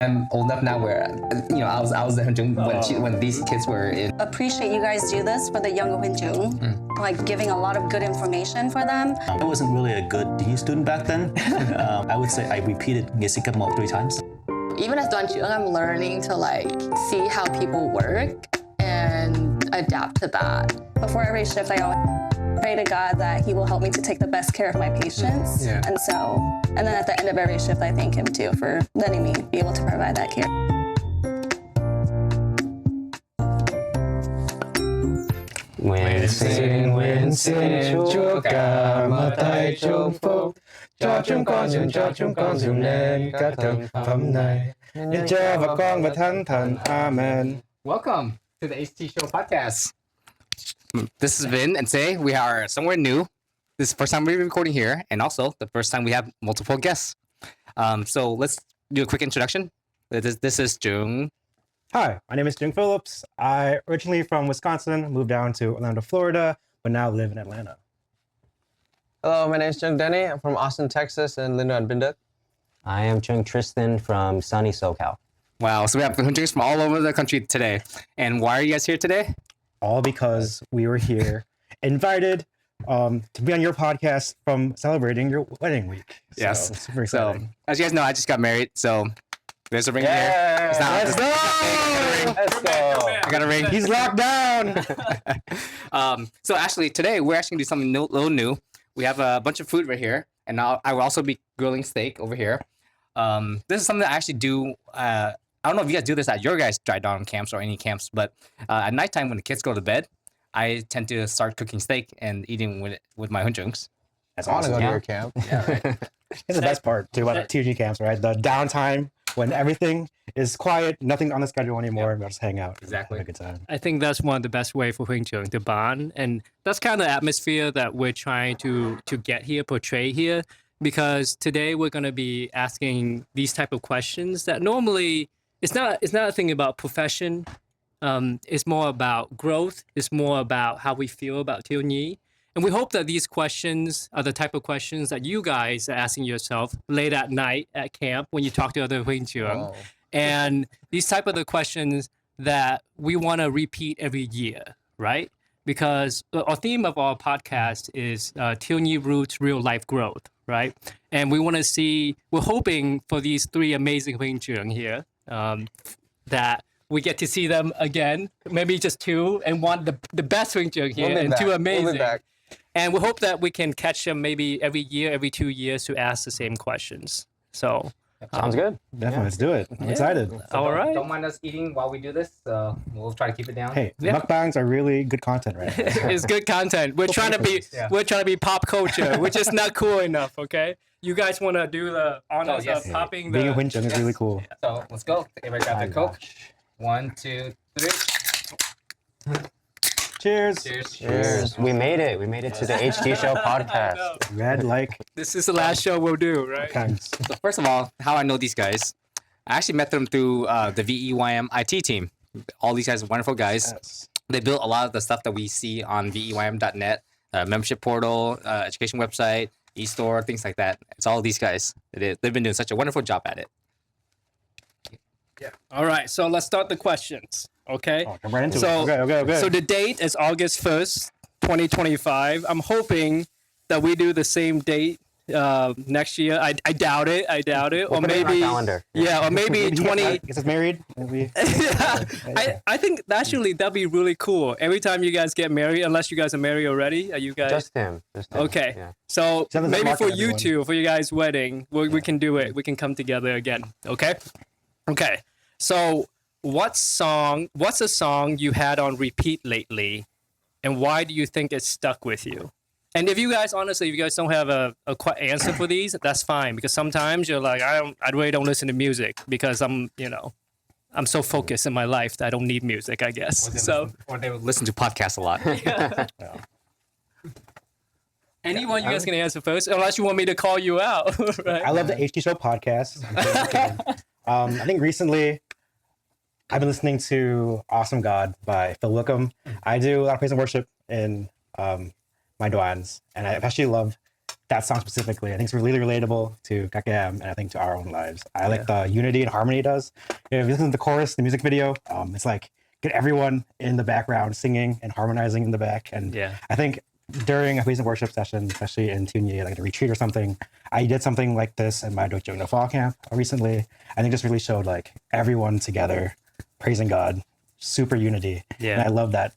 I'm old enough now where, I was the Huynh Trưởng when these kids were in. Appreciate you guys do this for the younger Huynh Trưởng, like giving a lot of good information for them. I wasn't really a good DE student back then. I would say I repeated Jessica Mo 3 times. Even as Đoàn trưởng, I'm learning to see how people work and adapt to that. Before every shift, I always pray to God that He will help me to take the best care of my patients. Yeah. And then at the end of every shift, I thank Him too for letting me be able to provide that care. Nguyện xin Chúa cả mở tay chúc phúc cho chúng con dùng nên các thực phẩm này. Nhân Cha và Con và Thánh Thần. Amen. Welcome to the HT Show podcast. This is Vin, and today we are somewhere new. This is the first time we're recording here, and also the first time we have multiple guests. So let's do a quick introduction. This is Jung. Hi, my name is Jung Phillips. I originally from Wisconsin, moved down to Orlando, Florida, but now live in Atlanta. Hello, my name is Denny. I'm from Austin, Texas, and Lindo and Binduk. I am Tristan from sunny SoCal. Wow, so we have Huynh Trưởng from all over the country today. And why are you guys here today? All because we were here, invited to be on your podcast from celebrating your wedding week. So, Yes. it's super exciting. So, as you guys know, I just got married, so there's a ring here. Let's go! Let's go. I got a ring. He's locked down. So actually, today we're actually going to do something a little new. We have a bunch of food right here, and I will also be grilling steak over here. This is something that I actually do. I don't know if you guys do this at your guys' dry down camps or any camps, but at nighttime when the kids go to bed, I tend to start cooking steak and eating with my Huynh Trưởng. That's I want to awesome. go to your camp. Yeah, right. It's the best part too about TG camps, right? The downtime when everything is quiet, nothing on the schedule anymore, and we'll just hang out. Exactly. Have a good time. I think that's one of the best way for Huynh Trưởng to bond, and that's kind of the atmosphere that we're trying to get here, portray here. Because today we're going to be asking these type of questions that normally it's not a thing about profession. It's more about growth. It's more about how we feel about Thiếu Nhi. And we hope that these questions are the type of questions that you guys are asking yourself late at night at camp when you talk to other Huynh Trưởng. And these type of the questions that we want to repeat every year, right? Because our theme of our podcast is Thiếu Nhi Roots, Real Life Growth, right? And we want to see, we're hoping for these three amazing Huynh Trưởng here that we get to see them again, maybe just two, and one the best Huynh Trưởng here, and two amazing. We'll be back. And we hope that we can catch them maybe every year, every 2 years to ask the same questions. So Sounds good. Definitely, let's do it. I'm excited. all right. Don't mind us eating while we do this. We'll try to keep it down. Hey, Yeah. mukbangs are really good content, right? It's good content. We're trying to be pop culture, which is not cool enough. Okay, you guys want to do the honors yes. of popping Being a the. Huynh Trưởng is really cool. So let's go. Everybody grab their Coke. 1, 2, 3. Cheers. Cheers. We made it. We made it to the HT Show podcast. Red like This is the last show we'll do, right? kinds. So first of all, how I know these guys, I actually met them through the VEYM IT team. All these guys are wonderful guys. Yes. They built a lot of the stuff that we see on veym.net, membership portal, education website, e-store, things like that. It's all these guys. They've been doing such a wonderful job at it. All right, so let's start the questions. Okay. Oh, come right into So- it. Okay. So the date is August 1st, 2025. I'm hoping that we do the same date next year. I doubt it. Or put it in our maybe calendar. Yeah, or maybe 20. Gets us married. Maybe. I think actually that'd be really cool. Every time you guys get married, unless you guys are married already, are you guys? Just him. Okay. Yeah. So Send us a maybe market, for you everyone. two, for you guys' wedding, we can do it. We can come together again. Okay. Okay. So what's a song you had on repeat lately, and why do you think it stuck with you? And if you guys honestly, if you guys don't have a answer for these, that's fine, because sometimes you're like, I really don't listen to music because I'm so focused in my life that I don't need music, I guess. So Or they would listen to podcasts a lot. anyone you guys can answer first, unless you want me to call you out. Right? I love the HT Show podcast. I think recently I've been listening to Awesome God by Phil Wickham. I do a lot of praise and worship in my douans, and I especially love that song specifically. I think it's really relatable to KKM and I think to our own lives. I like the unity and harmony it does. If you listen to the chorus, the music video, it's like get everyone in the background singing and harmonizing in the back. And I think during a praise and worship session, especially in Tunyi, like a retreat or something, I did something like this in my Dojo No Fall camp recently. I think just really showed like everyone together praising God, super unity. And I love that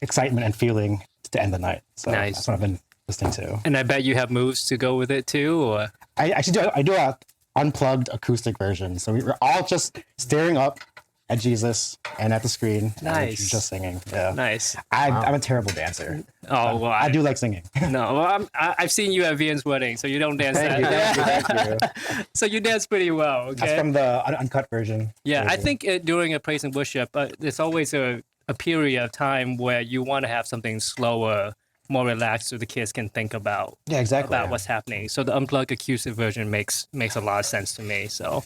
excitement and feeling to end the night. So that's what I've been listening to. And I bet you have moves to go with it too, or I actually do a unplugged acoustic version. So we were all just staring up at Jesus and at the screen. Nice. Just singing. Yeah. Nice. I'm a terrible dancer. Oh, well, I do like singing. No, well, I've seen you at Vian's wedding, so you don't dance that. Thank you. So you dance pretty well. Okay. That's from the uncut version. Yeah, I think during a praise and worship, there's always a period of time where you want to have something slower, more relaxed, so the kids can think about about what's happening. So the unplugged acoustic version makes a lot of sense to me. So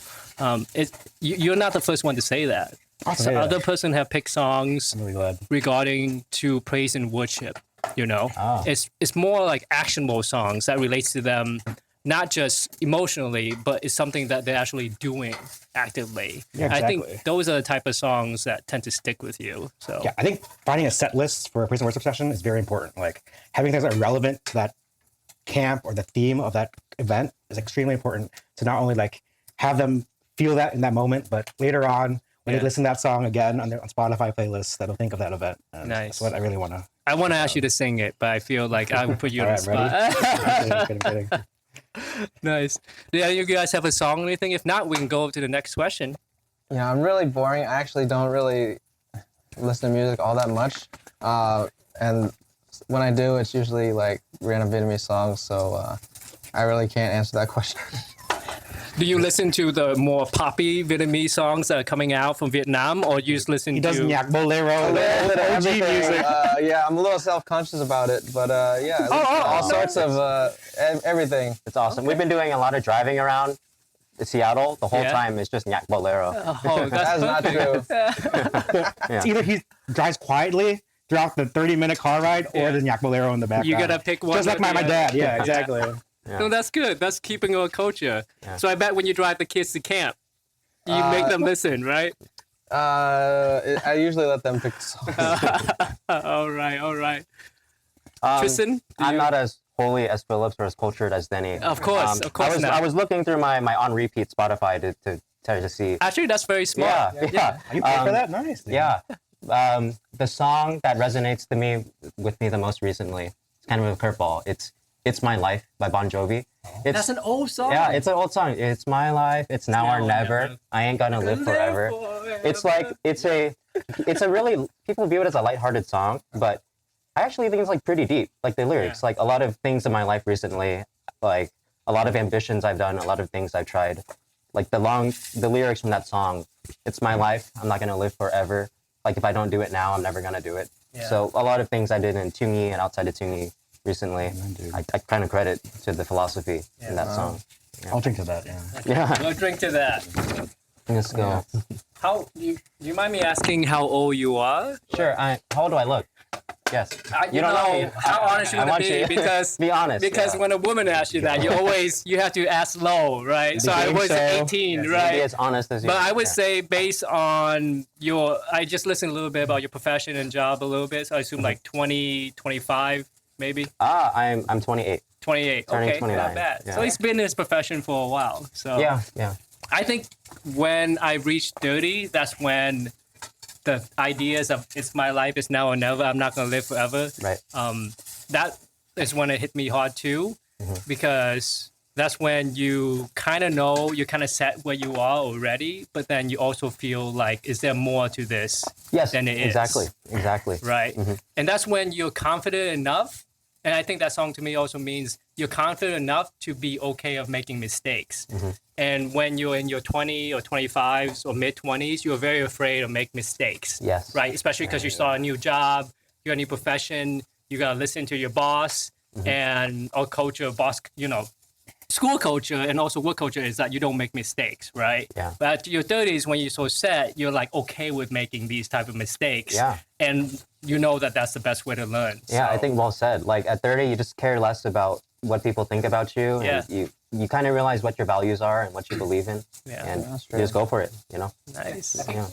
you're not the first one to say that. So other person have picked songs I'm really glad. regarding to praise and worship. You know, it's more like actionable songs that relates to them, not just emotionally, but it's something that they're actually doing actively. Yeah, exactly. I think those are the type of songs that tend to stick with you. So I think finding a set list for a praise and worship session is very important. Like having things that are relevant to that camp or the theme of that event is extremely important to not only like have them feel that in that moment, but later on when they listen to that song again on Spotify playlists, that'll think of that event. And nice. That's what I really want to. I want to ask you to sing it, but I feel like I would put you on the spot. Kidding. Nice. Do you guys have a song or anything? If not, we can go to the next question. Yeah, I'm really boring. I actually don't really listen to music all that much. And when I do, it's usually like random Vietnamese songs, so I really can't answer that question. Do you listen to the more poppy Vietnamese songs that are coming out from Vietnam, or you just listen He to... does Nhạc Bolero, OG music. Yeah, I'm a little self-conscious about it, but yeah, all sorts of everything. It's awesome. We've been doing a lot of driving around Seattle. The whole time it's just Nhạc Bolero. Oh, that's not true. It's either he drives quietly throughout the 30-minute car ride or the Nhạc Bolero in the background. You gotta pick one. Just like my dad. Yeah, exactly. Yeah. No, that's good. That's keeping our culture. Yeah. So I bet when you drive the kids to camp, you make them listen, right? I usually let them pick the songs. All right. Tristan? I'm not as holy as Phillips or as cultured as Denny. Of course I was looking through my on repeat Spotify to see. Actually, that's very smart. Yeah. You pay for that? Nice. Dude. Yeah. The song that resonates with me the most recently, it's kind of a curveball. It's My Life by Bon Jovi. That's an old song. Yeah, it's an old song. It's my life. It's now or never. I ain't gonna live forever. It's like it's a really, people view it as a lighthearted song, but I actually think it's like pretty deep. Like the lyrics, like a lot of things in my life recently, like a lot of ambitions I've done, a lot of things I've tried. Like the lyrics from that song, it's my life. I'm not gonna live forever. Like if I don't do it now, I'm never gonna do it. Yeah. So a lot of things I did in Tunyi and outside of Tunyi recently, I kind of credit to the philosophy in that song. Yeah. I'll drink to that. Yeah. We'll drink to that. Let's go. How do you mind me asking how old you are? Sure. How old do I look? Yes. You don't know how honest you want to be because be honest. Because when a woman asks you that, you have to ask low, right? So I was 18, right? Be as honest as you. But I would say based on I just listened a little bit about your profession and job a little bit. So I assume like 20, 25. Maybe? I'm 28. 28. Turning okay, 29. not bad. Yeah. So he's been in his profession for a while. So yeah. I think when I reached 30, that's when the ideas of it's my life, it's now or never, I'm not gonna live forever. Right. That is when it hit me hard too, because that's when you kind of know, you kind of set where you are already, but then you also feel like, is there more to this than it is? Exactly. Right. And that's when you're confident enough. And I think that song to me also means you're confident enough to be okay of making mistakes. And when you're in your 20 or 25s or mid 20s, you're very afraid of make mistakes. Yes. Right. Especially because you start a new job, you got a new profession, you got to listen to your boss and our culture, school culture and also work culture is that you don't make mistakes, right? Yeah. But at your 30s, when you're so set, you're like okay with making these type of mistakes. Yeah. And you know that that's the best way to learn. Yeah, so. I think well said. Like at 30, you just care less about what people think about you, and you kind of realize what your values are and what you believe in, and you just go for it. You know. Nice. Yeah.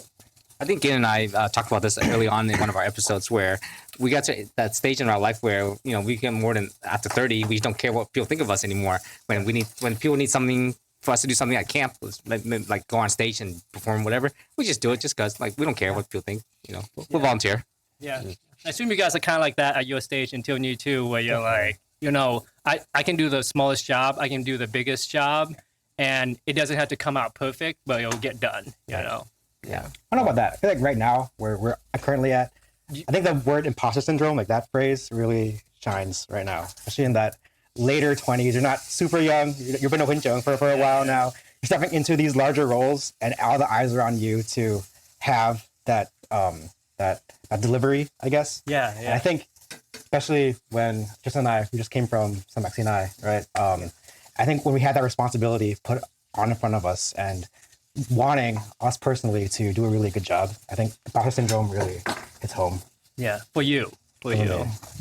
I think Gin and I talked about this early on in one of our episodes where we got to that stage in our life where we get more than after 30, we don't care what people think of us anymore. When people need something for us to do something at camp, like go on stage and perform whatever, we just do it just because we don't care what people think. We'll volunteer. Yeah. I assume you guys are kind of like that at your stage until you too, where you're like, I can do the smallest job, I can do the biggest job, and it doesn't have to come out perfect, but it'll get done. Yeah. I don't know about that. I feel like right now, where we're currently at, I think the word imposter syndrome, like that phrase, really shines right now, especially in that later 20s. You're not super young. You've been a Huynh Trưởng for a while now. You're stepping into these larger roles, and all the eyes are on you to have that delivery, I guess. Yeah. And I think, especially when Tristan and I, we just came from San Maxine, right? I think when we had that responsibility put on in front of us and wanting us personally to do a really good job, I think imposter syndrome really hits home. Yeah. For you.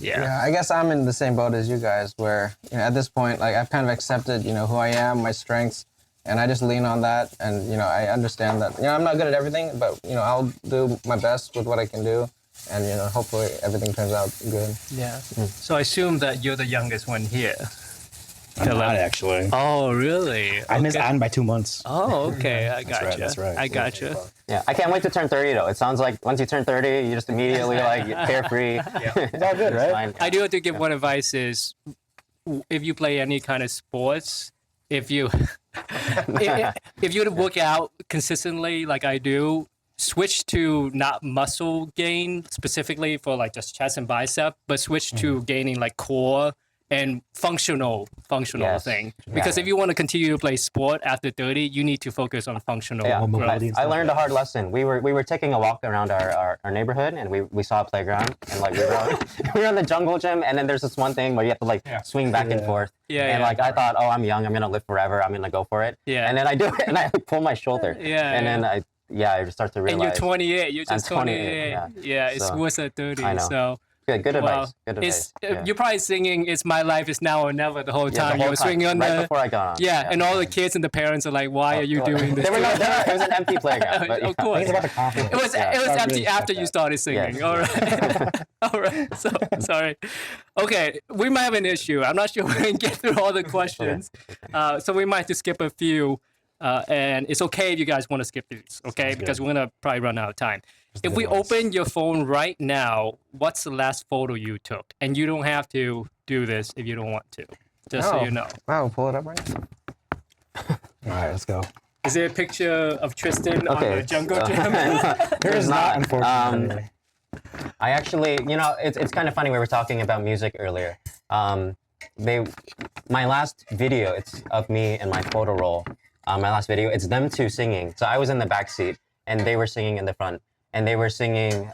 Yeah, I guess I'm in the same boat as you guys, where at this point, like I've kind of accepted, who I am, my strengths, and I just lean on that. And I understand that I'm not good at everything, but I'll do my best with what I can do, and hopefully everything turns out good. Yeah. So I assume that you're the youngest one here. I'm not actually. Oh, really? I missed Anne by 2 months. Oh, okay. I gotcha. That's right. I gotcha. Yeah, I can't wait to turn 30 though. It sounds like once you turn 30, you just immediately like carefree. It's all good, right? Fine. I do have to give one advice is if you play any kind of sports, if you if you work out consistently like I do, switch to not muscle gain specifically for like just chest and bicep, but switch to gaining like core and functional thing. Because if you want to continue to play sport after 30, you need to focus on functional growth. I learned a hard lesson. We were taking a walk around our neighborhood, and we saw a playground, and like we were in the jungle gym, and then there's this one thing where you have to like swing back and forth. And like I thought, I thought, I'm gonna live forever. I'm gonna go for it. And then I do it, and I pull my shoulder. And then I just start to realize. And you're 28. You're just I'm 28. 28. Yeah, it's So, worse at 30. I know. So. Good advice. Good advice. You're probably singing "It's My Life Is Now or Never" the whole time. The You whole were swinging on right the before I got on. and all the kids and the parents are like, "Why are you doing this?" It was an empty playground. But, Of course, It's about the confidence. it was empty after you started singing. Yes. All right, all right. So sorry. Okay, we might have an issue. I'm not sure we can get through all the questions, so we might have to skip a few. And it's okay if you guys want to skip these, okay? Because we're gonna probably run out of time. If we open your phone right now, what's the last photo you took? And you don't have to do this if you don't want to, just so you know. Wow, pull it up right now. All right, let's go. Is there a picture of Tristan on the jungle gym? There is not, unfortunately. I actually, it's kind of funny. We were talking about music earlier. My last video, it's of me and my photo roll. My last video, it's them two singing. So I was in the back seat, and they were singing in the front, and they were singing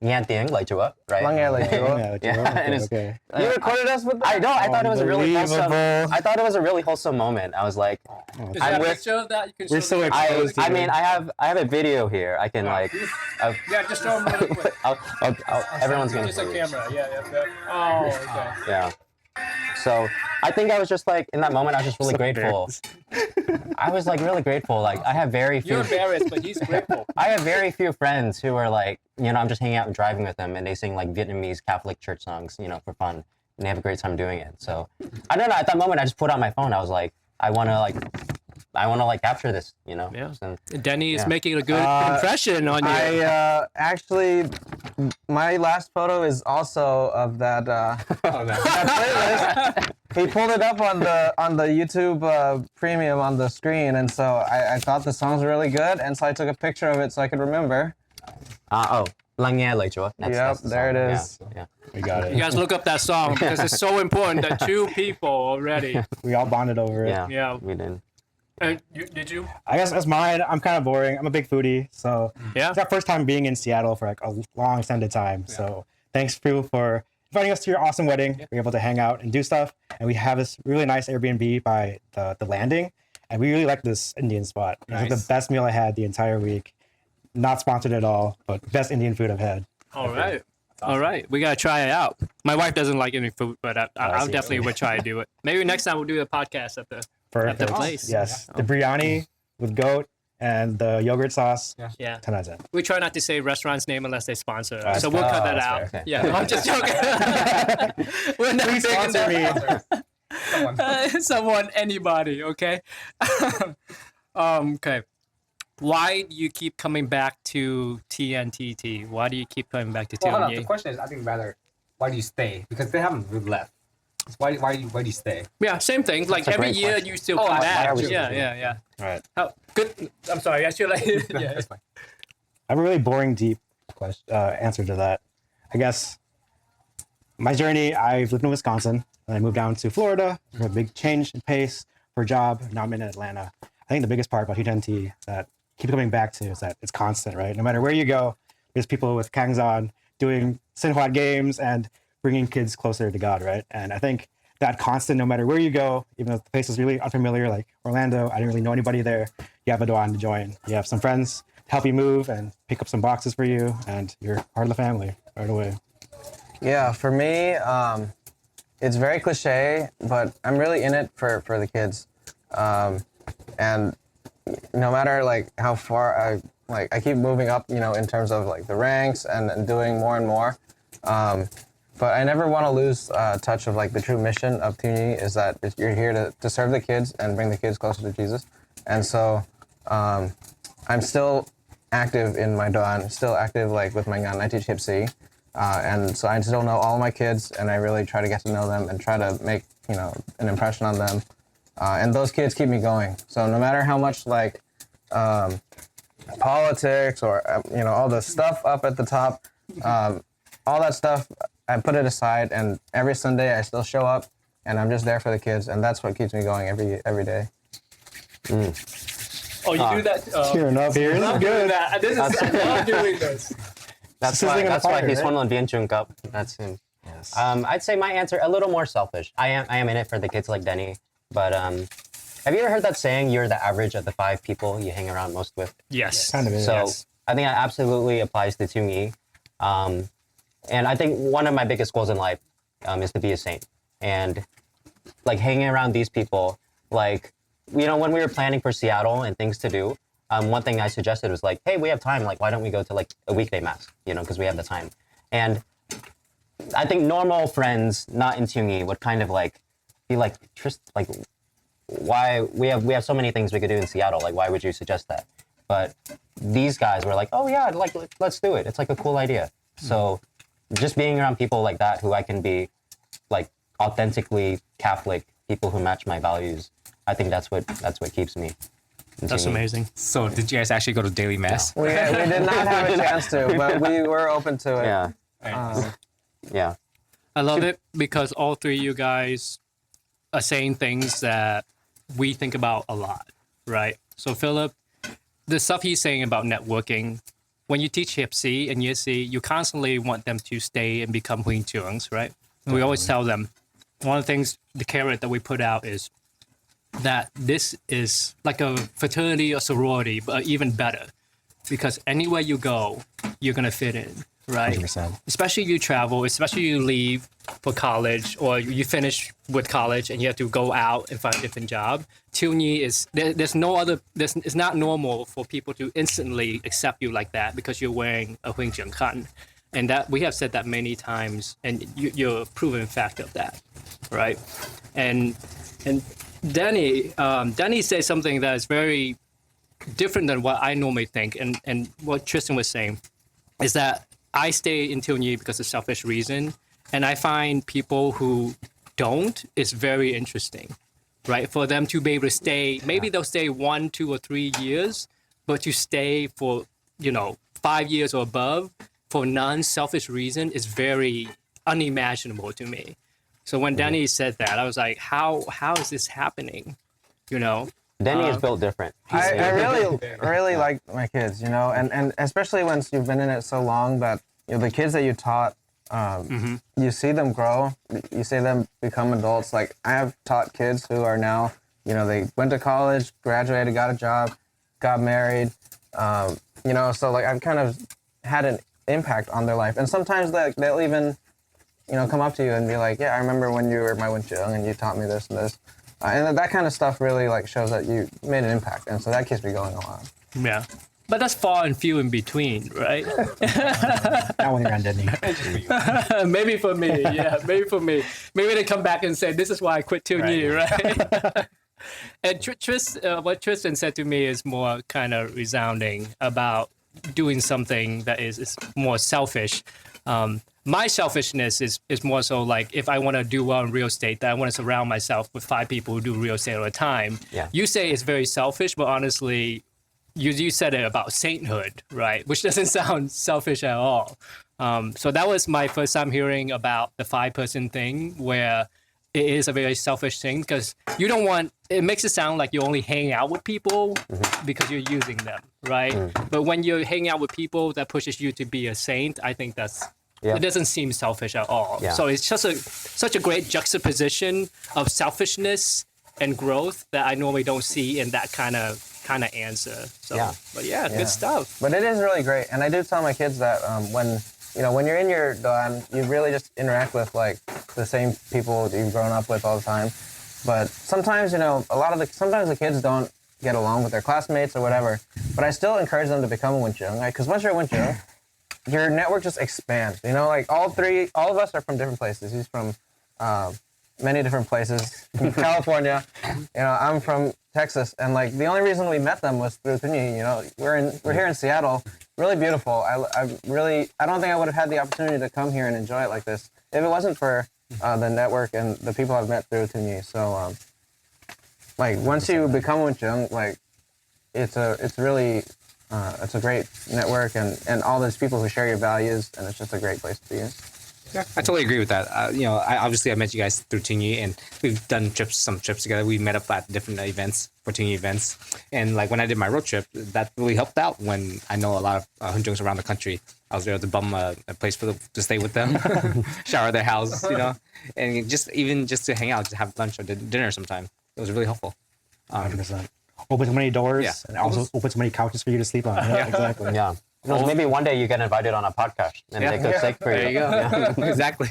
Nghe tiếng lời Chúa, right? Lắng nghe lời Chúa. And it's, You recorded us with that? I know. I thought it was a really wholesome. Unbelievable. I thought it was a really wholesome moment. I was like, Is there a picture of that? You can We're show so the- exposed. I mean, I have a video here. I can like, Yeah, just show them really quick. everyone's gonna Just see a this. camera. Yeah. Oh, okay. Yeah. So I think I was just like in that moment. I was just really grateful. I was like really grateful. Like I have very few. You're embarrassed, but he's grateful. I have very few friends who are like, I'm just hanging out and driving with them, and they sing like Vietnamese Catholic church songs, for fun, and they have a great time doing it. So I don't know. At that moment, I just put out my phone. I was like, I want to capture this, Yeah. So, Denny is making a good impression on you. I actually, my last photo is also of that, that playlist. He pulled it up on the YouTube Premium on the screen, and so I thought the song's really good, and so I took a picture of it so I could remember. Lắng nghe lời Chúa. That's the there it song. is. Yeah. We got it. You guys look up that song because it's so important that two people already. We all bonded over it. Yeah. We did. Did you? I guess that's mine. I'm kind of boring. I'm a big foodie, so Yeah. it's our first time being in Seattle for like a long extended time. So thanks, Prue, for inviting us to your awesome wedding. We were able to hang out and do stuff, and we have this really nice Airbnb by the landing, and we really like this Indian spot. It was like the best meal I had the entire week. Not sponsored at all, but best Indian food I've had. All right. All right, we gotta try it out. My wife doesn't like any food, but I'll see. definitely would try to do it. Maybe next time we'll do a podcast at the Perfect. place. Yes. The biryani with goat and the yogurt sauce. Yeah. 10 out of 10. We try not to say restaurant's name unless they sponsor us. That's So we'll cut fair. that Oh, out. that's Yeah, I'm just joking. We're not Please taking sponsor that. me. Someone, anybody, okay? Okay. Why do you keep coming back to TNTT? Why do you keep coming back to Well, hold on. The TNT? question is, I think rather, why do you stay? Because they haven't really left. Why do you stay? Yeah, same thing. Like a every great year question. you still Oh, come why back. are we Yeah, still yeah, yeah. All right. How good? I'm sorry. I should like. Yeah. It's fine. I have a really boring, deep question, answer to that. I guess my journey, I've lived in Wisconsin, and I moved down to Florida for a big change in pace for a job. Now I'm in Atlanta. I think the biggest part about HNT that I keep coming back to is that it's constant, right? No matter where you go, there's people with kangs on doing Sinhwat games and bringing kids closer to God, right? And I think that constant, no matter where you go, even though the place is really unfamiliar, like Orlando, I didn't really know anybody there. You have a Doan to join. You have some friends to help you move and pick up some boxes for you, and you're part of the family right away. Yeah, for me, it's very cliche, but I'm really in it for the kids. And no matter like how far I keep moving up, you know, in terms of like the ranks and doing more and more. But I never want to lose touch of like the true mission of TNT is that you're here to serve the kids and bring the kids closer to Jesus. And so I'm still active in my Doan, still active like with my Ngan. I teach hip C. And so I still know all my kids, and I really try to get to know them and try to make, you know, an impression on them. And those kids keep me going. So no matter how much like politics or, you know, all the stuff up at the top, all that stuff, I put it aside, and every Sunday I still show up, and I'm just there for the kids, and that's what keeps me going every day. Oh, you do that? Tearing up here. This is doing good. that. This is I love doing this. That's Sizzling why. in the That's why fire, he's right? one on Huynh Trưởng up. That's him. Yes. I'd say my answer a little more selfish. I am in it for the kids like Denny. But have you ever heard that saying? You're the average of the 5 people you hang around most with. Yes. Kind of is. So Yes. I think that absolutely applies to me. And I think one of my biggest goals in life is to be a saint. And like hanging around these people, like, you know, when we were planning for Seattle and things to do, one thing I suggested was like, hey, we have time. Like, why don't we go to like a weekday mass, you know, because we have the time. And I think normal friends not in TNT would kind of like be like, like, why we have so many things we could do in Seattle. Like, why would you suggest that? But these guys were like, oh yeah, like let's do it. It's like a cool idea. So just being around people like that who I can be like authentically Catholic, people who match my values, I think that's what keeps me. That's amazing. So did you guys actually go to daily mass? We did not have a chance to, but we were open to it. Yeah. Yeah. I love it because all three of you guys are saying things that we think about a lot, right? So Philip, the stuff he's saying about networking, when you teach hip C and year C, you constantly want them to stay and become Huynh Trưởng, right? And we always tell them, one of the things, the carrot that we put out is that this is like a fraternity or sorority, but even better. Because anywhere you go, you're going to fit in, right? 100%. Especially you travel, especially you leave for college or you finish with college and you have to go out and find a different job. TNT is, there's no other, it's not normal for people to instantly accept you like that because you're wearing a Huynh Trưởng khăn. And that we have said that many times, and you're a proven fact of that, right? And Denny said something that is very different than what I normally think, and what Tristan was saying is that I stay in TNT because of selfish reason, and I find people who don't is very interesting, right? For them to be able to stay, maybe they'll stay 1, 2, or 3 years, but to stay for 5 years or above for non-selfish reason is very unimaginable to me. So when Denny said that, I was like, how is this happening? Denny is built different. I really like my kids, and especially once you've been in it so long that the kids that you taught, you see them grow, you see them become adults. Like I have taught kids who are now, they went to college, graduated, got a job, got married, so like I've kind of had an impact on their life. And sometimes they'll even, come up to you and be like, yeah, I remember when you were my Huynh Trưởng and you taught me this and this. And that kind of stuff really like shows that you made an impact. And so that keeps me going a lot. Yeah. But that's far and few in between, right? Not when you're on Denny. Maybe for me, yeah. Maybe for me. Maybe they come back and say, this is why I quit TNT, right? And what Tristan said to me is more kind of resounding about doing something that is more selfish. My selfishness is more so like if I want to do well in real estate, that I want to surround myself with 5 people who do real estate all the time. Yeah. You say it's very selfish, but honestly, you said it about sainthood, right? Which doesn't sound selfish at all. So that was my first time hearing about the 5-person thing, where it is a very selfish thing, because you don't want, it makes it sound like you only hang out with people because you're using them, right? But when you're hanging out with people that pushes you to be a saint, I think it doesn't seem selfish at all. Yeah. So it's just such a great juxtaposition of selfishness and growth that I normally don't see in that kind of answer. So, but good stuff. But it is really great. And I do tell my kids that when you're in your dorm, you really just interact with like the same people that you've grown up with all the time. But sometimes, sometimes the kids don't get along with their classmates or whatever. But I still encourage them to become a Huynh Trưởng. Because once you're a Huynh Trưởng, your network just expands. Like all of us are from different places. He's from many different places. California, I'm from Texas, and like the only reason we met them was through TNT. We're here in Seattle, really beautiful. I don't think I would have had the opportunity to come here and enjoy it like this if it wasn't for the network and the people I've met through TNT. So once you become Huynh Trưởng, like it's a great network and all those people who share your values, and it's just a great place to be in. Yeah, I totally agree with that. I met you guys through TNT, and we've done some trips together. We met up at different events for TNT events, and like when I did my road trip, that really helped out. When I know a lot of Huynh Trưởng around the country, I was able to bum a place to stay with them, shower at their house, and just to hang out, just have lunch or dinner sometime. It was really helpful. 100%. Open so many doors and also open so many couches for you to sleep on. Yeah, exactly. Yeah. Maybe one day you get invited on a podcast and they could steak for you. There you go. Yeah. Exactly.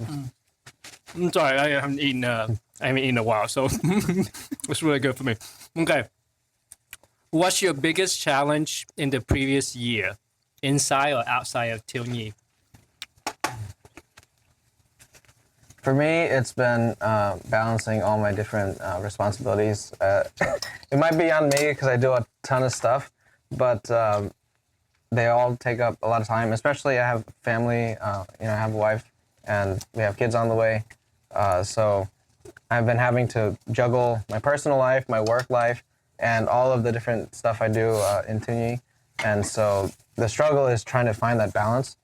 I'm sorry, I haven't eaten in a while, so it's really good for me. Okay. What's your biggest challenge in the previous year, inside or outside of TNT? For me, it's been balancing all my different responsibilities. It might be on me because I do a ton of stuff, but they all take up a lot of time. Especially, I have family. I have a wife, and we have kids on the way. So I've been having to juggle my personal life, my work life, and all of the different stuff I do in TNT. And so the struggle is trying to find that balance.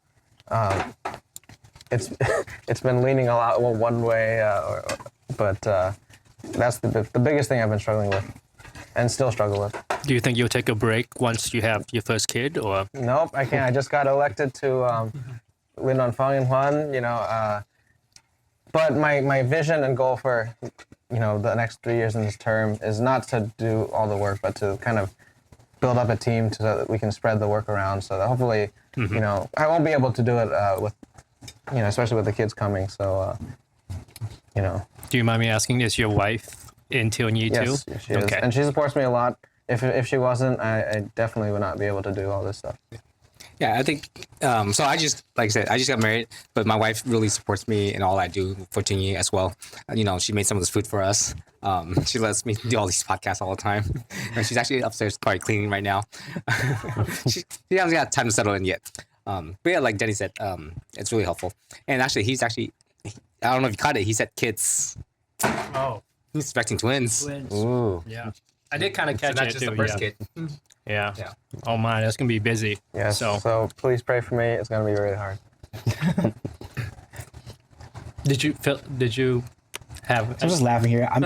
It's been leaning a lot one way, but that's the biggest thing I've been struggling with, and still struggle with. Do you think you'll take a break once you have your first kid, or? Nope, I can't. I just got elected to Linh on Phong and Huân, But my vision and goal for, the next 3 years in this term is not to do all the work, but to kind of build up a team so that we can spread the work around. So that hopefully, I won't be able to do it with, especially with the kids coming. So, Do you mind me asking, is your wife in TNT too? Yes, she is. And she supports me a lot. If she wasn't, I definitely would not be able to do all this stuff. Yeah, I think, so I just got married, but my wife really supports me in all I do for TNT as well. She made some of this food for us. She lets me do all these podcasts all the time. And she's actually upstairs probably cleaning right now. she hasn't got time to settle in yet. But yeah, like Denny said, it's really helpful. And actually, I don't know if you caught it, he said kids. Oh. He's expecting twins. Ooh. Yeah. I did kind of catch not it just too. the first kid. Yeah. Oh my, that's gonna be busy. Yeah. So please pray for me. It's gonna be really hard. Did you have? I'm just laughing here. I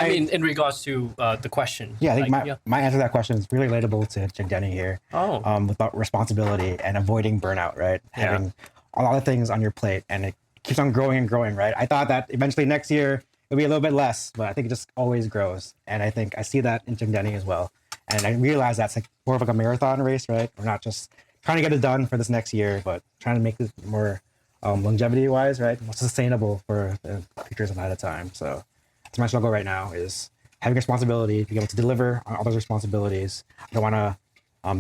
mean in regards to the question. Yeah, I think my answer to that question is really relatable to Denny here. Oh. About responsibility and avoiding burnout, right? Having a lot of things on your plate, and it keeps on growing and growing, right? I thought that eventually next year it'll be a little bit less, but I think it just always grows. And I think I see that in Denny as well. And I realize that's like more of like a marathon race, right? We're not just trying to get it done for this next year, but trying to make it more longevity wise, right? More sustainable for the futures and at a time. So that's my struggle right now is having responsibility, being able to deliver on all those responsibilities. I don't want to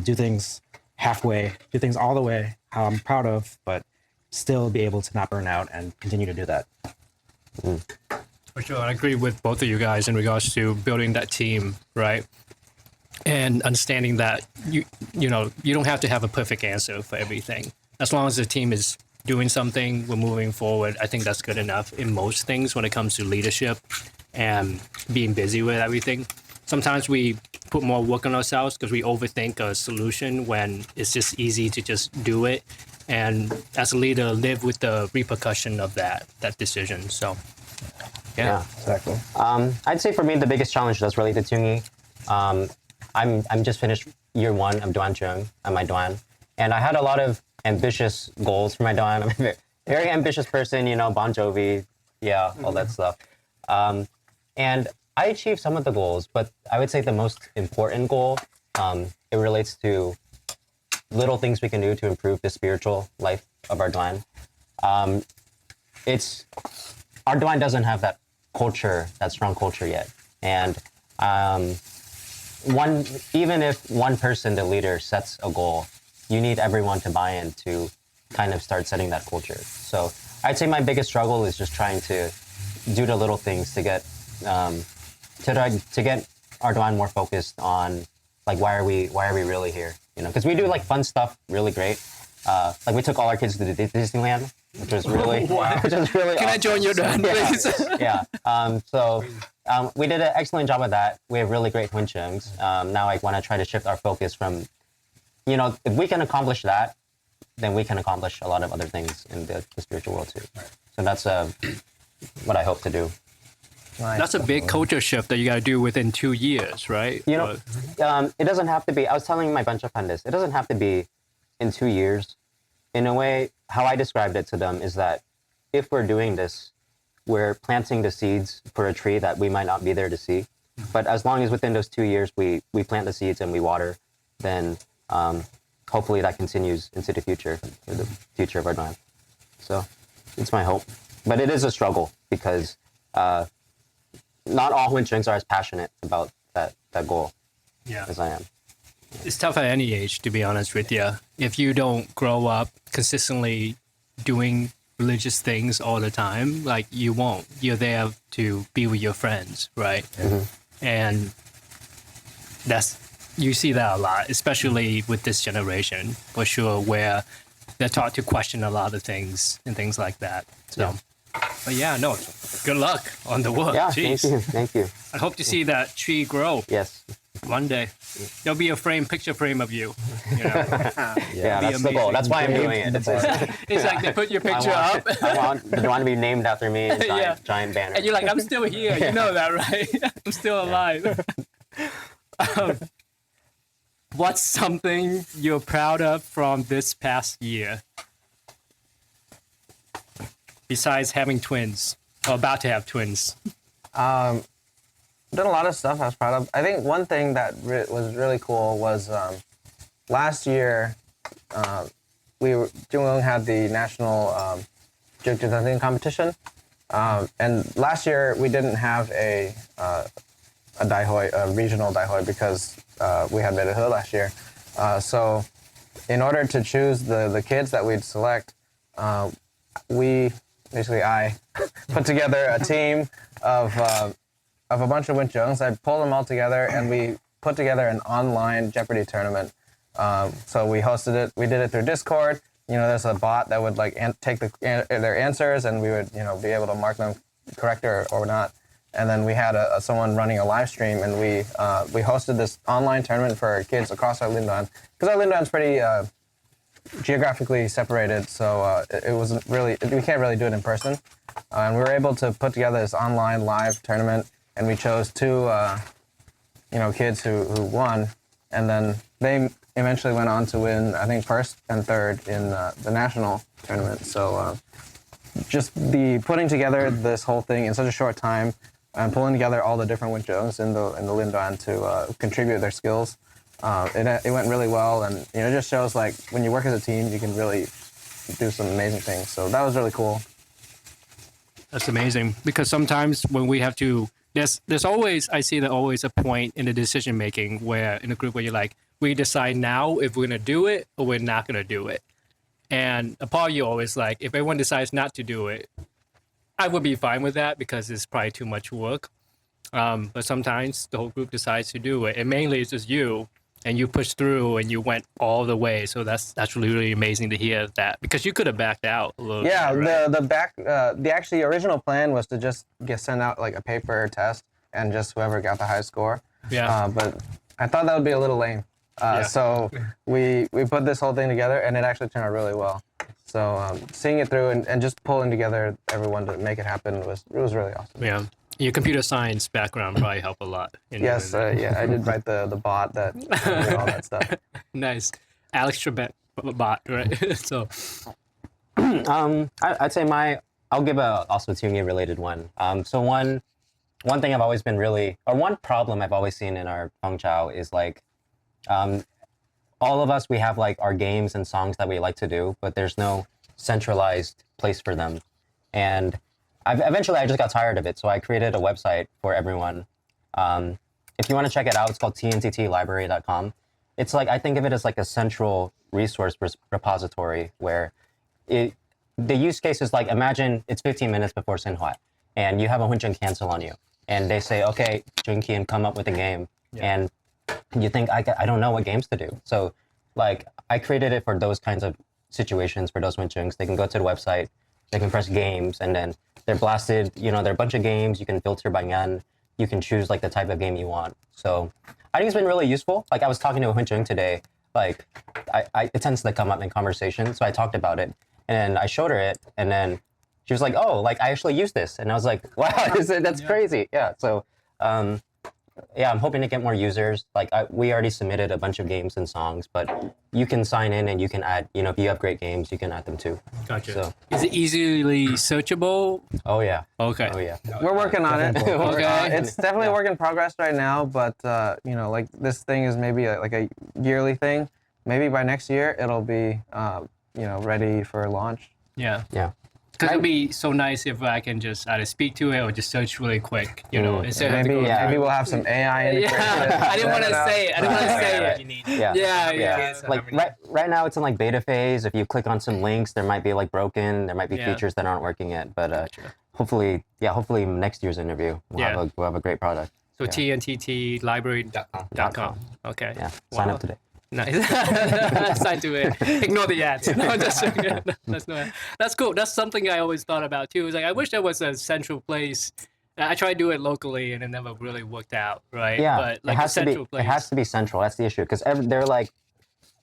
do things halfway, do things all the way, how I'm proud of, but still be able to not burn out and continue to do that. For sure, I agree with both of you guys in regards to building that team, right? And understanding that you don't have to have a perfect answer for everything. As long as the team is doing something, we're moving forward. I think that's good enough in most things when it comes to leadership and being busy with everything. Sometimes we put more work on ourselves because we overthink a solution when it's just easy to just do it. And as a leader, live with the repercussion of that decision. So, yeah. Exactly. I'd say for me, the biggest challenge does relate to Tungyi. I'm just finished year 1 of Doan Chung at my Doan, and I had a lot of ambitious goals for my Doan. I'm a very ambitious person, Bon Jovi, yeah, all that stuff. And I achieved some of the goals, but I would say the most important goal, it relates to little things we can do to improve the spiritual life of our Doan. Our Doan doesn't have that strong culture yet, and even if one person, the leader, sets a goal, you need everyone to buy in to kind of start setting that culture. So I'd say my biggest struggle is just trying to do the little things to get to get our Doan more focused on like why are we really here? Because we do like fun stuff really great. Like we took all our kids to Disneyland, which was really Can awesome. I join your Doan, please? Yeah. So we did an excellent job of that. We have really great Huynh Trưởng. Now I want to try to shift our focus from, if we can accomplish that, then we can accomplish a lot of other things in the spiritual world too. So that's what I hope to do. That's a big culture shift that you got to do within 2 years, right? It doesn't have to be. I was telling my bunch of funders, it doesn't have to be in 2 years. In a way, how I described it to them is that if we're doing this, we're planting the seeds for a tree that we might not be there to see. But as long as within those 2 years we plant the seeds and we water, then hopefully that continues into the future, for the future of our land. So it's my hope. But it is a struggle because not all Huynh Trưởng are as passionate about that goal as I am. It's tough at any age, to be honest with you. If you don't grow up consistently doing religious things all the time, like you won't. You're there to be with your friends, right? Mm-hmm. And you see that a lot, especially with this generation, for sure, where they're taught to question a lot of things and things like that. So, but yeah, no, good luck on the work. Yeah, Jeez. Thank you. I hope to see that tree grow. Yes. One day. There'll be a picture frame of you. Yeah, that's the goal. That's why I'm doing it. It's like they put your picture up. I want to be named after me in a giant banner. And you're like, I'm still here. You know that, right? I'm still alive. What's something you're proud of from this past year? Besides having twins, or about to have twins. Done a lot of stuff I was proud of. I think one thing that was really cool was last year Jungwon had the national Jukjutang competition, and last year we didn't have a regional daihoi because we had Bedehe last year. So in order to choose the kids that we'd select, I put together a team of a bunch of Huynh Trưởng. I pulled them all together and we put together an online Jeopardy tournament. So we hosted it. We did it through Discord. There's a bot that would take their answers and we would be able to mark them correct or not. And then we had someone running a live stream and we hosted this online tournament for kids across our Linduan because our Linduan's pretty geographically separated, so it wasn't really, we can't really do it in person. And we were able to put together this online live tournament, and we chose two, kids who won, and then they eventually went on to win, I think, first and third in the national tournament. So just the putting together this whole thing in such a short time and pulling together all the different Huynh Trưởng in the Linduan to contribute their skills It went really well, and it just shows like when you work as a team, you can really do some amazing things. So that was really cool. That's amazing because sometimes when we have to, there's always, I see that always a point in the decision making where in a group where you're like, we decide now if we're gonna do it or we're not gonna do it. And a part of you always like, if everyone decides not to do it, I would be fine with that because it's probably too much work. But sometimes the whole group decides to do it, and mainly it's just you, and you pushed through and you went all the way. So that's really, really amazing to hear that because you could have backed out a little. Yeah, bit, right? the actually original plan was to just send out like a paper test and just whoever got the high score. Yeah. But I thought that would be a little lame. So we put this whole thing together, and it actually turned out really well. So seeing it through and just pulling together everyone to make it happen was really awesome. Yeah. Your computer science background probably helped a lot. Yes, yeah, I did write the bot that did all that stuff. Nice. Alex Trebek bot, right? So I'd say I'll give also a Tune related one. So one thing I've always been one problem I've always seen in our Feng Chao is like, all of us, we have like our games and songs that we like to do, but there's no centralized place for them. And eventually I just got tired of it. So I created a website for everyone. If you want to check it out, it's called TNTTlibrary.com. It's like, I think of it as like a central resource repository where the use case is like, imagine it's 15 minutes before Xinhua and you have a Huynh Trưởng cancel on you. And they say, okay, Junkian, come up with a game. And you think, I don't know what games to do. So like, I created it for those kinds of situations, for those Huynh Trưởng. They can go to the website, they can press games, and then they're blasted, there are a bunch of games. You can filter by nyan. You can choose like the type of game you want. So I think it's been really useful. Like I was talking to Huynh Trưởng today, like it tends to come up in conversation. So I talked about it and I showed her it, and then she was like, oh, like I actually use this. And I was like, wow, that's crazy. Yeah. So yeah, I'm hoping to get more users. Like we already submitted a bunch of games and songs, but you can sign in and you can add, if you have great games, you can add them too. gotcha. So, Is it easily searchable? oh yeah. Okay. Oh yeah. We're working on it. Okay. It's definitely a work in progress right now, but like this thing is maybe like a yearly thing. Maybe by next year it'll be ready for launch. Yeah. Yeah. Because it'd be so nice if I can just either speak to it or just search really quick, instead of Maybe we'll have some AI integration. I didn't want to say it. I didn't want to say it. Yeah. Yeah. Like right now it's in like beta phase. If you click on some links, there might be like broken. There might be features that aren't working yet. But hopefully next year's interview we'll have a great product. So TNTTlibrary.com. Okay. Yeah. Sign up today. Nice. Sign to it. Ignore the ads. No, just that's cool. That's something I always thought about too. It's like I wish there was a central place. I tried to do it locally and it never really worked out, right? Yeah, But like a central place. It has to be central. That's the issue because they're like,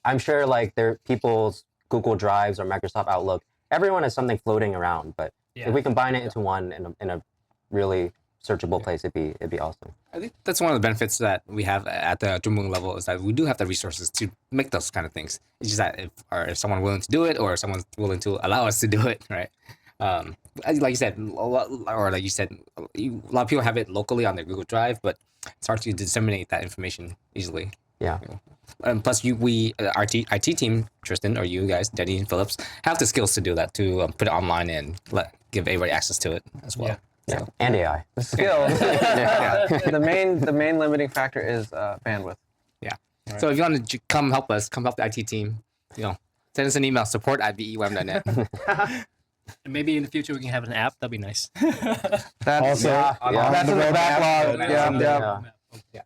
I'm sure like they're people's Google Drives or Microsoft Outlook. Everyone has something floating around, but if we combine it into one in a really searchable place, it'd be awesome. I think that's one of the benefits that we have at the Jumung level is that we do have the resources to make those kind of things. It's just that if someone willing to do it or if someone's willing to allow us to do it, right? Like you said, a lot of people have it locally on their Google Drive, but it's hard to disseminate that information easily. Yeah. And plus, our IT team, Tristan, or you guys, Denny and Phillips, have the skills to do that, to put it online and give everybody access to it as well. Yeah. Yeah. And AI. The skills. The main limiting factor is bandwidth. Yeah. Right. So if you want to come help the IT team, send us an email, support@veweb.net. And maybe in the future we can have an app. That'd be nice. That's in the backlog. Yeah.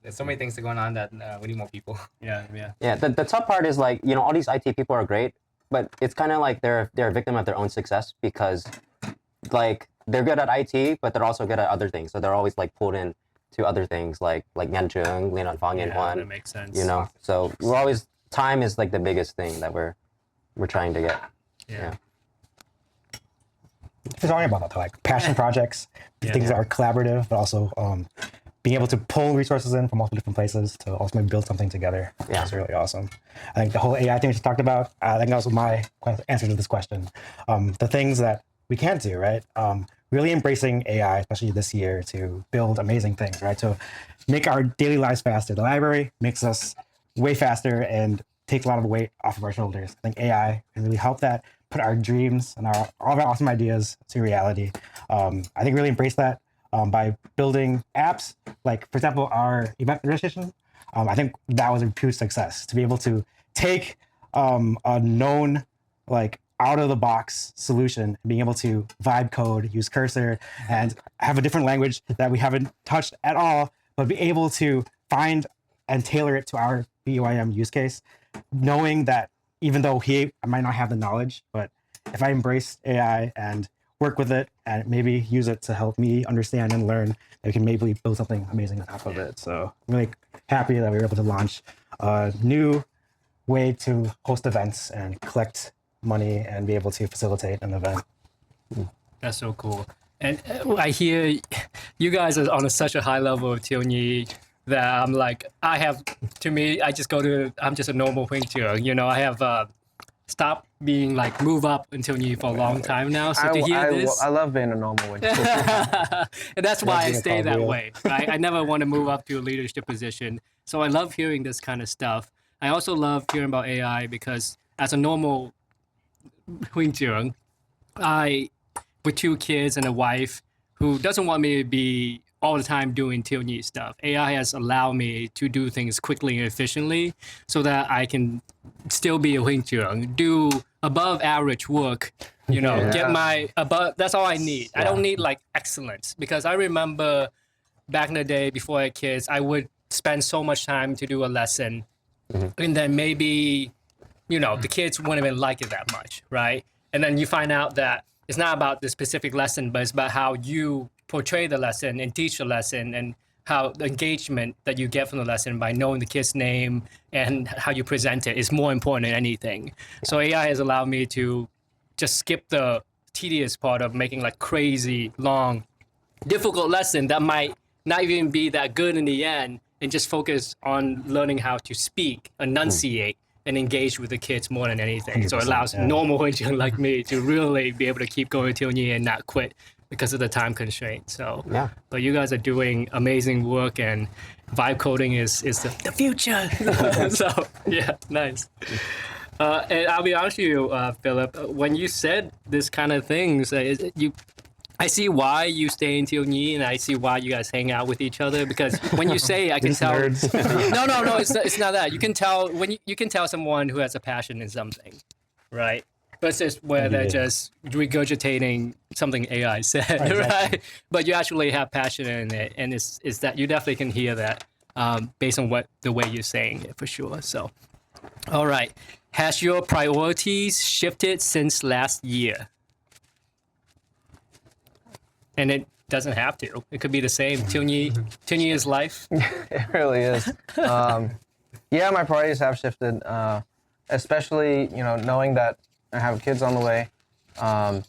There's so many things going on that we need more people. Yeah. Yeah. The tough part is like, all these IT people are great, but it's kind of like they're a victim of their own success because like they're good at IT, but they're also good at other things. So they're always like pulled in to other things like Yanzheng, Lian Fang Yan Huan. That makes sense. So we're always, time is like the biggest thing that we're trying to get. Yeah. We're talking about that, like passion projects, things that are collaborative, but also being able to pull resources in from multiple different places to ultimately build something together. Yeah. That's really awesome. I think the whole AI thing we just talked about, I think that was my answer to this question. The things that we can't do, right? really embracing AI, especially this year, to build amazing things, right? To make our daily lives faster. The library makes us way faster and takes a lot of weight off of our shoulders. I think AI can really help that, put our dreams and all of our awesome ideas to reality. I think really embrace that by building apps, like, for example, our event registration. I think that was a huge success to be able to take a known, like, out of the box solution and being able to vibe code, use cursor, and have a different language that we haven't touched at all, but be able to find and tailor it to our BYM use case, knowing that even though I might not have the knowledge, but if I embrace AI and work with it and maybe use it to help me understand and learn, we can maybe build something amazing on top of it. So I'm really happy that we were able to launch a new way to host events and collect money and be able to facilitate an event. That's so cool. And I hear you guys are on such a high level of TNT that I'm like, I'm just a normal Huynh Trưởng. You know, I have stopped being like move up until TNT for a long time now. So to hear this, I love being a normal one. and that's why I being a stay that cowboy. way, right? I never want to move up to a leadership position. So I love hearing this kind of stuff. I also love hearing about AI because as a normal Huynh Trưởng, with 2 kids and a wife who doesn't want me to be all the time doing TNT stuff. AI has allowed me to do things quickly and efficiently so that I can still be a Huynh Trưởng, do above average work, you know, get my above, that's all I need. I don't need like excellence, because I remember back in the day before I had kids, I would spend so much time to do a lesson and then maybe, you know, the kids wouldn't even like it that much, right? And then you find out that it's not about the specific lesson, but it's about how you portray the lesson and teach the lesson, and how the engagement that you get from the lesson by knowing the kid's name and how you present it is more important than anything. So AI has allowed me to just skip the tedious part of making like crazy, long, difficult lesson that might not even be that good in the end, and just focus on learning how to speak, enunciate, and engage with the kids more than anything. So it 100%, allows yeah. normal Huynh Trưởng like me to really be able to keep going till TNT and not quit because of the time constraint. So, Yeah. but you guys are doing amazing work, and vibe coding is the future. So yeah, nice. And I'll be honest with you, Philip, when you said this kind of things, I see why you stay in TNT, and I see why you guys hang out with each other, because when you say, I can tell. No, it's not that. You can tell when you can tell someone who has a passion in something, right? Versus where they're just regurgitating something AI said, right? But you actually have passion in it, and it's that you definitely can hear that based on the way you're saying it, for sure. So, all right, has your priorities shifted since last year? And it doesn't have to. It could be the same. TNT is life. It really is. Yeah, my priorities have shifted, especially, you know, knowing that I have kids on the way. I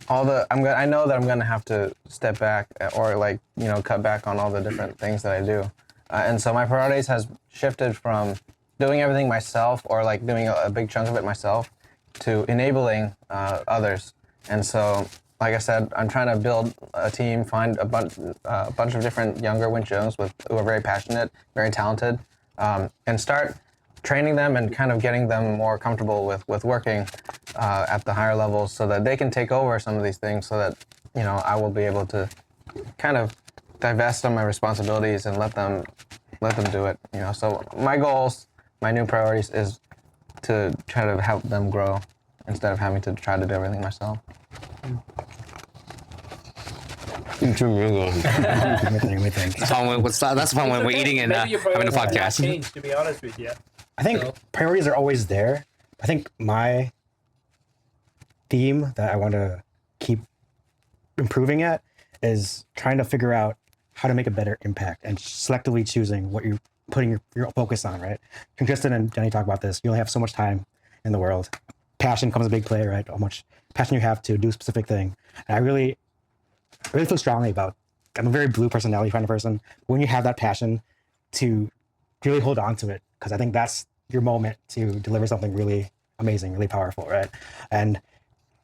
know that I'm gonna have to step back or, like, you know, cut back on all the different things that I do, and so my priorities has shifted from doing everything myself, or like doing a big chunk of it myself, to enabling others. And so, like I said, I'm trying to build a team, find a bunch of different younger Huynh Trưởng who are very passionate, very talented, and start training them and kind of getting them more comfortable with working at the higher levels, so that they can take over some of these things, so that, you know, I will be able to kind of divest of my responsibilities and let them do it. You know, so my goals, my new priorities is to try to help them grow instead of having to try to do everything myself. Huynh Trưởng really Let me think. That's fun when we're eating and Maybe your having a priorities have not podcast. changed, to be honest with you. I think priorities are always there. I think my theme that I want to keep improving at is trying to figure out how to make a better impact and selectively choosing what you're putting your focus on, right? Tristan and Denny talk about this. You only have so much time in the world. Passion comes a big play, right? How much passion you have to do a specific thing. And I really feel strongly about, I'm a very blue personality kind of person. When you have that passion, to really hold on to it, because I think that's your moment to deliver something really amazing, really powerful, right? And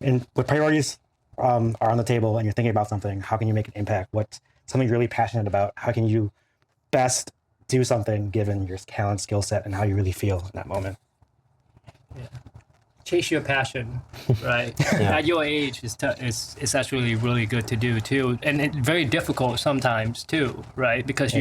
with priorities, are on the table and you're thinking about something, how can you make an impact? What's something you're really passionate about? How can you best do something given your talent, skill set, and how you really feel in that moment? Chase your passion, right? At your age, it's actually really good to do too, and it's very difficult sometimes too, right? Because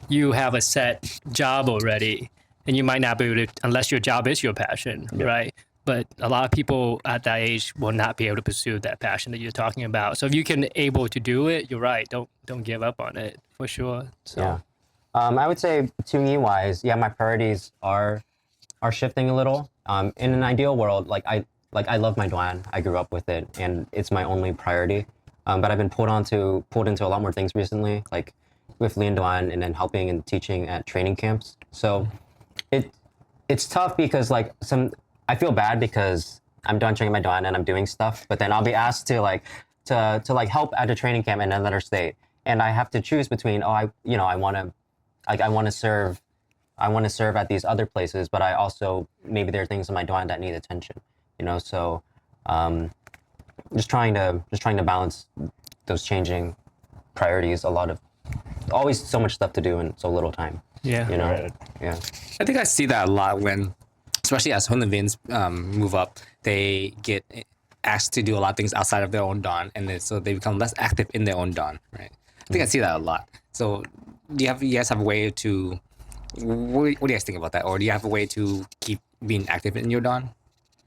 you have a set job already, and you might not be able to unless your job is your passion, right? But a lot of people at that age will not be able to pursue that passion that you're talking about. So if you can able to do it, you're right. Don't give up on it for sure. So. Yeah. I would say Tungyi wise, my priorities are shifting a little. In an ideal world, I love my Duan. I grew up with it, and it's my only priority. But I've been pulled into a lot more things recently, like with Lian Duan and then helping and teaching at training camps. So it's tough because I feel bad because I'm done training my Duan and I'm doing stuff, but then I'll be asked to help at a training camp in another state, and I have to choose between I want to serve at these other places, but I also maybe there are things in my Duan that need attention, So just trying to balance those changing priorities. Always so much stuff to do and so little time. Yeah. Yeah. I think I see that a lot when, especially as Huynh move up, they get asked to do a lot of things outside of their own Dawn, and so they become less active in their own Dawn, right? I think I see that a lot. So do you guys have a way to, what do you guys think about that? Or do you have a way to keep being active in your Dawn?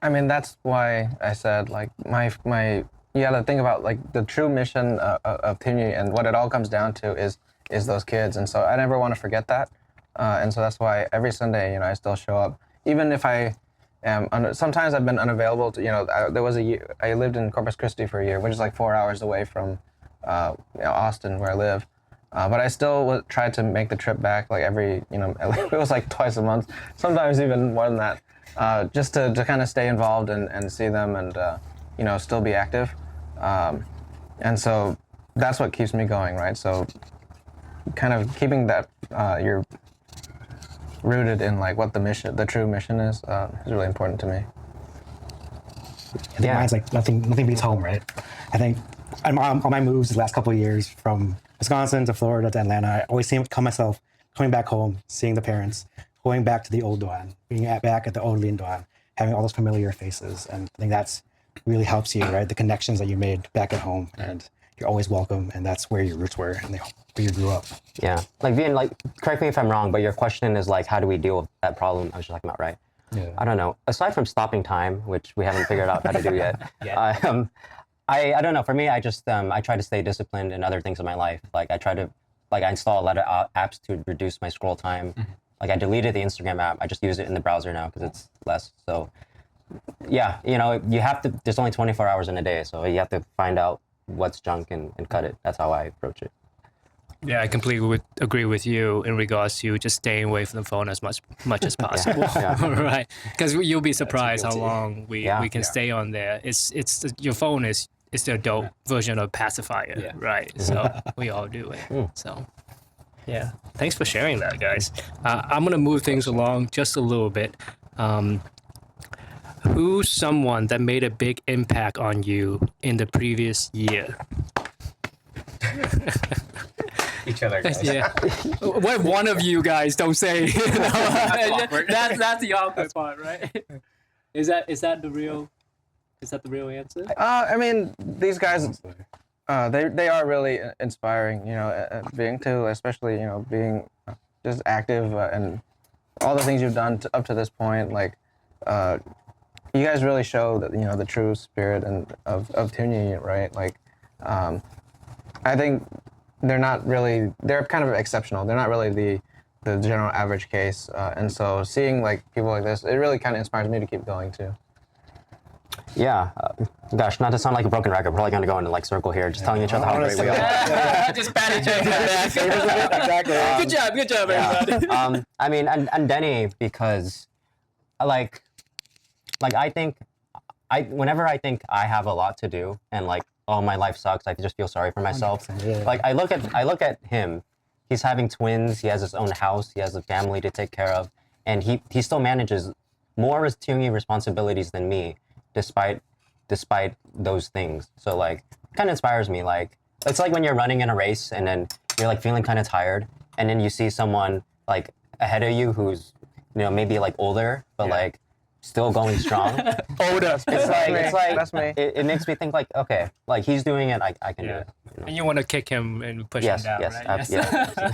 I mean, that's why I said you got to think about the true mission of Tinyi, and what it all comes down to is those kids. And so I never want to forget that. And so that's why every Sunday, I still show up. Even if I am, sometimes I've been unavailable to, there was a year, I lived in Corpus Christi for a year, which is 4 hours away from Austin where I live. But I still tried to make the trip back every, it was twice a month, sometimes even more than that, just to kind of stay involved and see them and, still be active. And so that's what keeps me going, right? So kind of keeping that, you're rooted in what the true mission is really important to me. I think mine's nothing beats home, right? I think on my moves the last couple of years from Wisconsin to Florida to Atlanta, I always call myself coming back home, seeing the parents, going back to the old Duan, being back at the old Lian Duan, having all those familiar faces. And I think that's really helps you, right? The connections that you made back at home, and you're always welcome, and that's where your roots were and where you grew up. Yeah, correct me if I'm wrong, but your question is how do we deal with that problem I was just talking about, right? Yeah. I don't know. Aside from stopping time, which we haven't figured out how to do yet, I don't know. For me, I just I try to stay disciplined in other things in my life. I try to I install a lot of apps to reduce my scroll time. I deleted the Instagram app. I just use it in the browser now because it's less. So yeah, you have to. There's only 24 hours in a day, so you have to find out what's junk and cut it. That's how I approach it. Yeah, I completely agree with you in regards to just staying away from the phone as much as possible, right? Because you'll be surprised how long we can stay on there. Your phone is the adult version of pacifier, right? So we all do it. So yeah, thanks for sharing that, guys. I'm gonna move things along just a little bit. Who's someone that made a big impact on you in the previous year? Each other, guys. Yeah. What if one of you guys don't say? That's the awkward part, right? Is that the real answer? I mean, these guys, they are really inspiring. Being too, especially being just active and all the things you've done up to this point. You guys really show that the true spirit of Tinyi, right? I think they're kind of exceptional. They're not really the general average case. And so seeing people like this, it really kind of inspires me to keep going too. Yeah. Gosh, not to sound like a broken record, we're probably going to go into circle here, just telling each other how great we are. Just pat each other on the back. Exactly. Good job, everybody. I mean, and Denny, because I think whenever I think I have a lot to do and oh, my life sucks, I just feel sorry for myself. I look at him. He's having twins. He has his own house. He has a family to take care of, and he still manages more Tinyi responsibilities than me, despite despite those things. So like, kind of inspires me. Like, it's like when you're running in a race and then you're like feeling kind of tired, and then you see someone like ahead of you who's, you know, maybe like older, but like still going strong. Older. It's like That's me. it makes me think like, okay, like he's doing it, I can do it. You know? And you want to kick him and push him down, right? Yeah.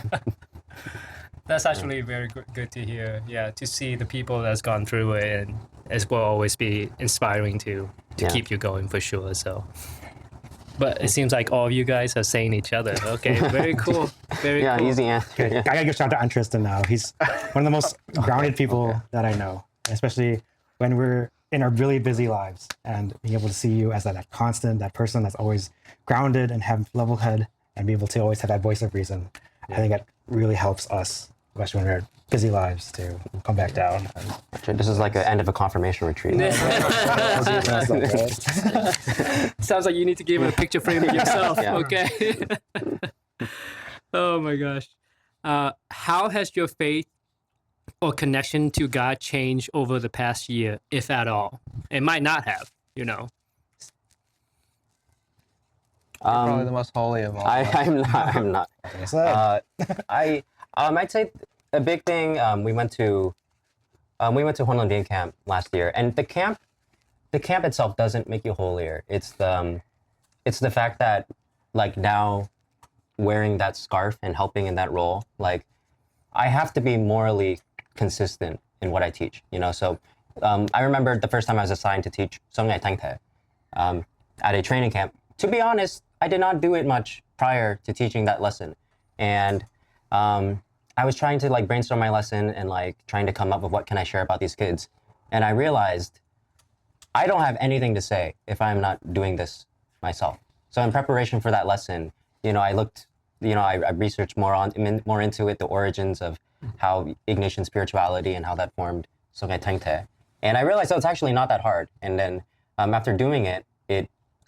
That's actually very good to hear. Yeah, to see the people that's gone through it, and it will always be inspiring to keep you going for sure. So, but it seems like all of you guys are saying each other. Okay, very cool. Very cool. Easy answer. I gotta give shout out to Tristan now. He's one of the most grounded people that I know, especially when we're in our really busy lives, and being able to see you as that constant, that person that's always grounded and have level head and be able to always have that voice of reason. I think that really helps us, especially when we're in busy lives, to come back down. This is like the end of a confirmation retreat. Sounds like you need to give him a picture frame of yourself. Yeah. Okay. Oh my gosh. How has your faith or connection to God changed over the past year, if at all? It might not have, you know. Probably the most holy of all. I'm not. I'd say a big thing. We went to Huynh Trưởng camp last year, and the camp itself doesn't make you holier. It's the fact that like now wearing that scarf and helping in that role, like I have to be morally consistent in what I teach. You know, so I remember the first time I was assigned to teach Songnai Tangte at a training camp. To be honest, I did not do it much prior to teaching that lesson, and I was trying to like brainstorm my lesson and like trying to come up with what can I share about these kids, and I realized I don't have anything to say if I'm not doing this myself. So in preparation for that lesson, you know, I looked, you know, I researched more into it, the origins of how Ignatian spirituality and how that formed Songnai Tangte, and I realized it's actually not that hard. And then after doing it,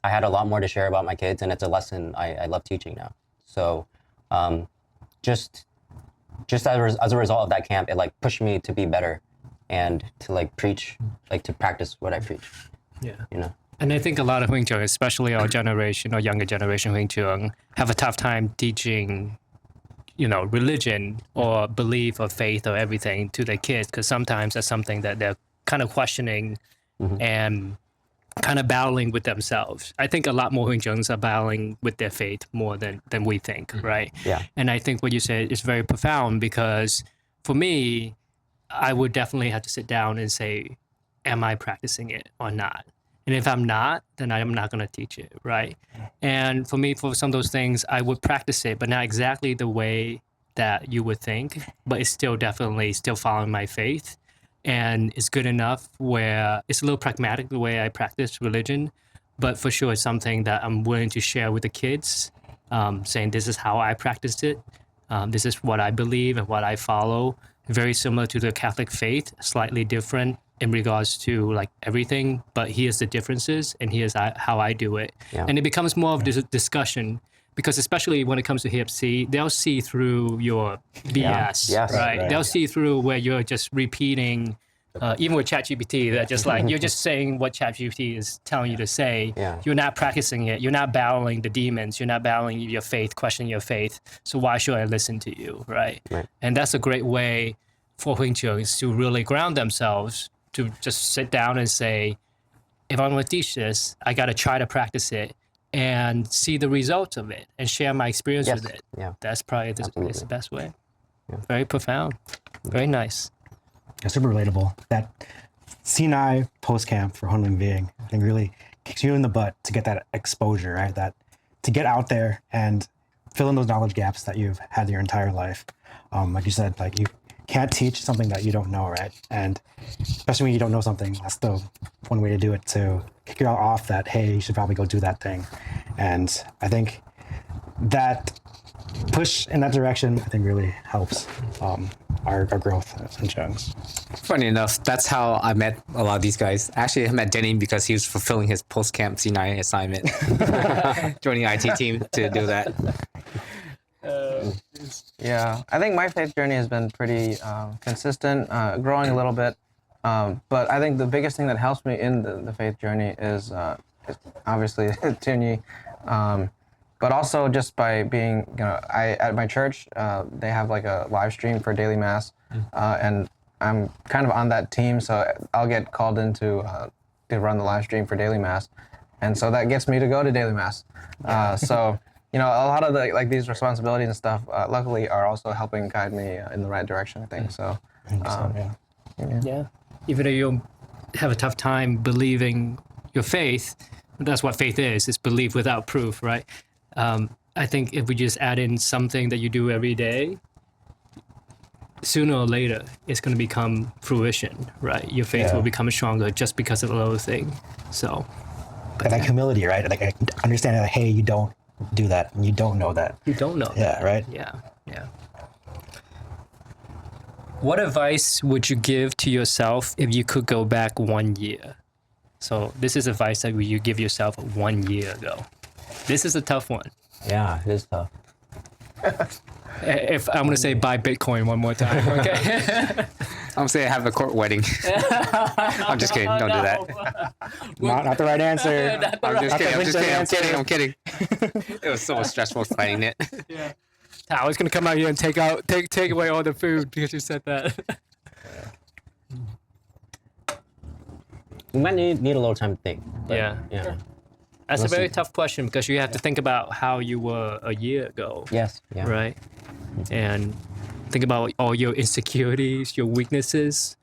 I had a lot more to share about my kids, and it's a lesson I love teaching now. So just as a result of that camp, it like pushed me to be better and to like preach, like to practice what I preach. Yeah. You know. And I think a lot of Huynh Trưởng, especially our generation or younger generation Huynh Trưởng, have a tough time teaching, you know, religion or belief or faith or everything to their kids, because sometimes that's something that they're kind of questioning and kind of battling with themselves. I think a lot more Huynh Trưởng are battling with their faith more than we think, right? Yeah. And I think what you said is very profound, because for me, I would definitely have to sit down and say, am I practicing it or not? And if I'm not, then I'm not going to teach it, right? And for me, for some of those things, I would practice it, but not exactly the way that you would think, but it's still definitely still following my faith. And it's good enough where it's a little pragmatic the way I practice religion, but for sure it's something that I'm willing to share with the kids, saying this is how I practiced it. This is what I believe and what I follow. Very similar to the Catholic faith, slightly different in regards to like everything, but here's the differences and here's how I do it. Yeah. And it becomes more of this discussion, because especially when it comes to hip C, they'll see through your BS, Yes. right? They'll see through where you're just repeating, even with ChatGPT, that just like, you're just saying what ChatGPT is telling you to say. Yeah. You're not practicing it. You're not battling the demons. You're not battling your faith, questioning your faith. So why should I listen to you, right? And that's a great way for Huynh Trưởng to really ground themselves, to just sit down and say, if I'm going to teach this, I got to try to practice it and see the results of it and share my experience with it. Yeah. That's probably it's the best way. Very profound. Very nice. Yeah, super relatable. That Sinai post camp for Huynh Vieng, I think, really kicks you in the butt to get that exposure, right? That to get out there and fill in those knowledge gaps that you've had your entire life. Like you said, like you can't teach something that you don't know, right? And especially when you don't know something, that's the one way to do it, to kick you off that, hey, you should probably go do that thing. And I think that push in that direction, I think, really helps our growth as Huynh Trưởng. Funny enough, that's how I met a lot of these guys. Actually, I met Denny because he was fulfilling his post-camp C9 assignment, joining the IT team to do that. Yeah, I think my faith journey has been pretty consistent, growing a little bit. But I think the biggest thing that helps me in the faith journey is obviously Tunyi, but also just by being, at my church, they have like a live stream for daily mass, and I'm kind of on that team, so I'll get called in to run the live stream for daily mass, and so that gets me to go to daily mass. So a lot of these responsibilities and stuff, luckily, are also helping guide me in the right direction, I think. So, Yeah. Even though you have a tough time believing your faith, that's what faith is. It's belief without proof, right? I think if we just add in something that you do every day, sooner or later, it's going to become fruition, right? Your faith will become stronger just because of a little thing. So, And like humility, right? Like understanding that, hey, you don't do that and you don't know that. You don't know. Yeah, right? Yeah. What advice would you give to yourself if you could go back 1 year? So this is advice that you give yourself 1 year ago. This is a tough one. Yeah, it is tough. If I'm gonna say buy Bitcoin one more time, okay? I'm saying have a court wedding. I'm just kidding. Don't do that. Not the right answer. I'm just kidding. I'm kidding. Answer. It was so much planning it. I was gonna come out here and take away all the food because you said that. We might need a little time to think. But, Yeah. That's a very tough question because you have to think about how you were a year ago. Yes. Yeah. Right? And think about all your insecurities, your weaknesses,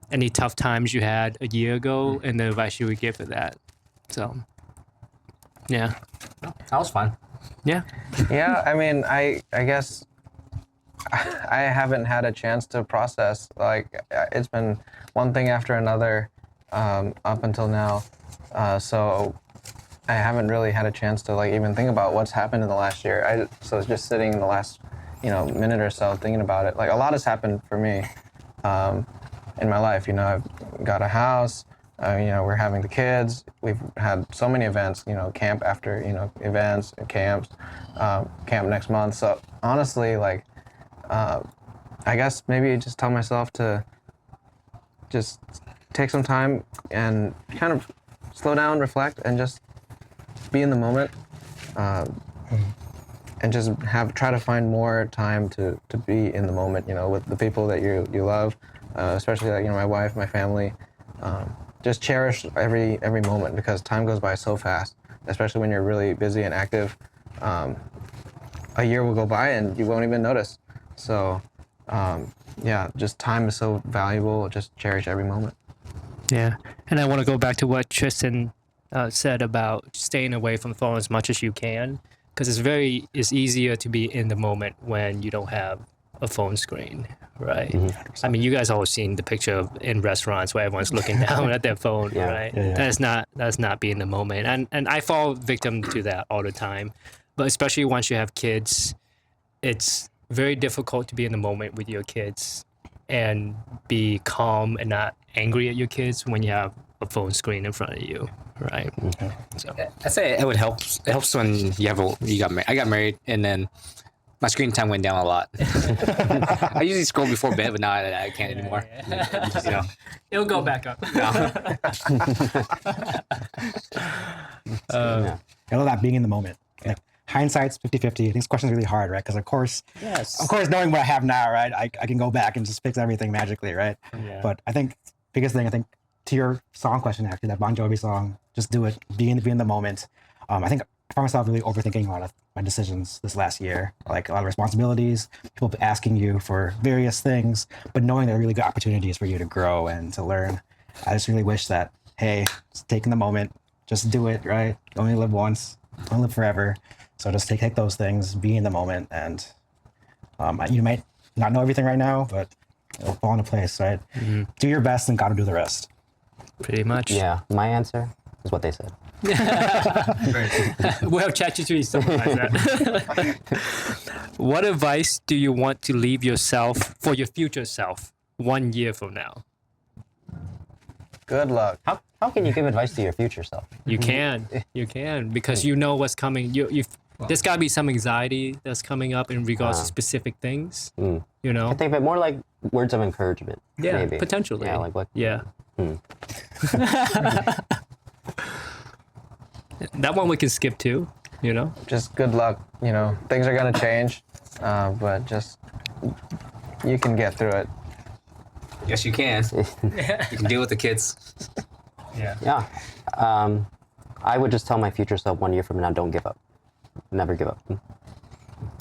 any tough times you had a year ago, and the advice you would give for that. So, yeah. That was fun. Yeah. Yeah, I mean, I guess I haven't had a chance to process. Like, it's been one thing after another up until now. So I haven't really had a chance to even think about what's happened in the last year. So it's just sitting in the last minute or so thinking about it. Like, a lot has happened for me in my life. I've got a house. We're having the kids. We've had so many events. Camp after events, camps, camp next month. So honestly, I guess maybe just tell myself to just take some time and kind of slow down, reflect, and just be in the moment, and just try to find more time to be in the moment, with the people that you love, especially my wife, my family. Just cherish every moment because time goes by so fast, especially when you're really busy and active. A year will go by and you won't even notice. So, just time is so valuable. Just cherish every moment. Yeah. And I want to go back to what Tristan said about staying away from the phone as much as you can, because it's easier to be in the moment when you don't have a phone screen, right? I mean, you guys always seen the picture in restaurants where everyone's looking down at their phone, right? That's not being in the moment, and I fall victim to that all the time. But especially once you have kids, it's very difficult to be in the moment with your kids and be calm and not angry at your kids when you have a phone screen in front of you, right? So I say it would help. It helps when I got married, and then my screen time went down a lot. I usually scroll before bed, but now I can't anymore. it'll go back up. I love that being in the moment. Like, hindsight's 50-50. I think this question's really hard, right? Because of course, knowing what I have now, right, I can go back and just fix everything magically, right? Yeah. But I think biggest thing, to your song question, actually, that Bon Jovi song, just do it, be in the moment. I think I found myself really overthinking a lot of my decisions this last year, like a lot of responsibilities, people asking you for various things, but knowing there are really good opportunities for you to grow and to learn. I just really wish that, hey, just take in the moment, just do it, right? You only live once, don't live forever. So just take those things, be in the moment, and you might not know everything right now, but it'll fall into place, right? Do your best and God will do the rest. Pretty much. Yeah, my answer is what they said. We'll have ChatGPT summarize that. What advice do you want to leave yourself for your future self 1 year from now? Good luck. How can you give advice to your future self? You can, because you know what's coming. There's got to be some anxiety that's coming up in regards to specific things. I think of it more like words of encouragement. Yeah, maybe. potentially. Yeah, like what? Yeah. That one we can skip too, you know? Just good luck. You know, things are gonna change, but just you can get through it. Yes, you can. You can deal with the kids. Yeah. I would just tell my future self 1 year from now, don't give up. Never give up.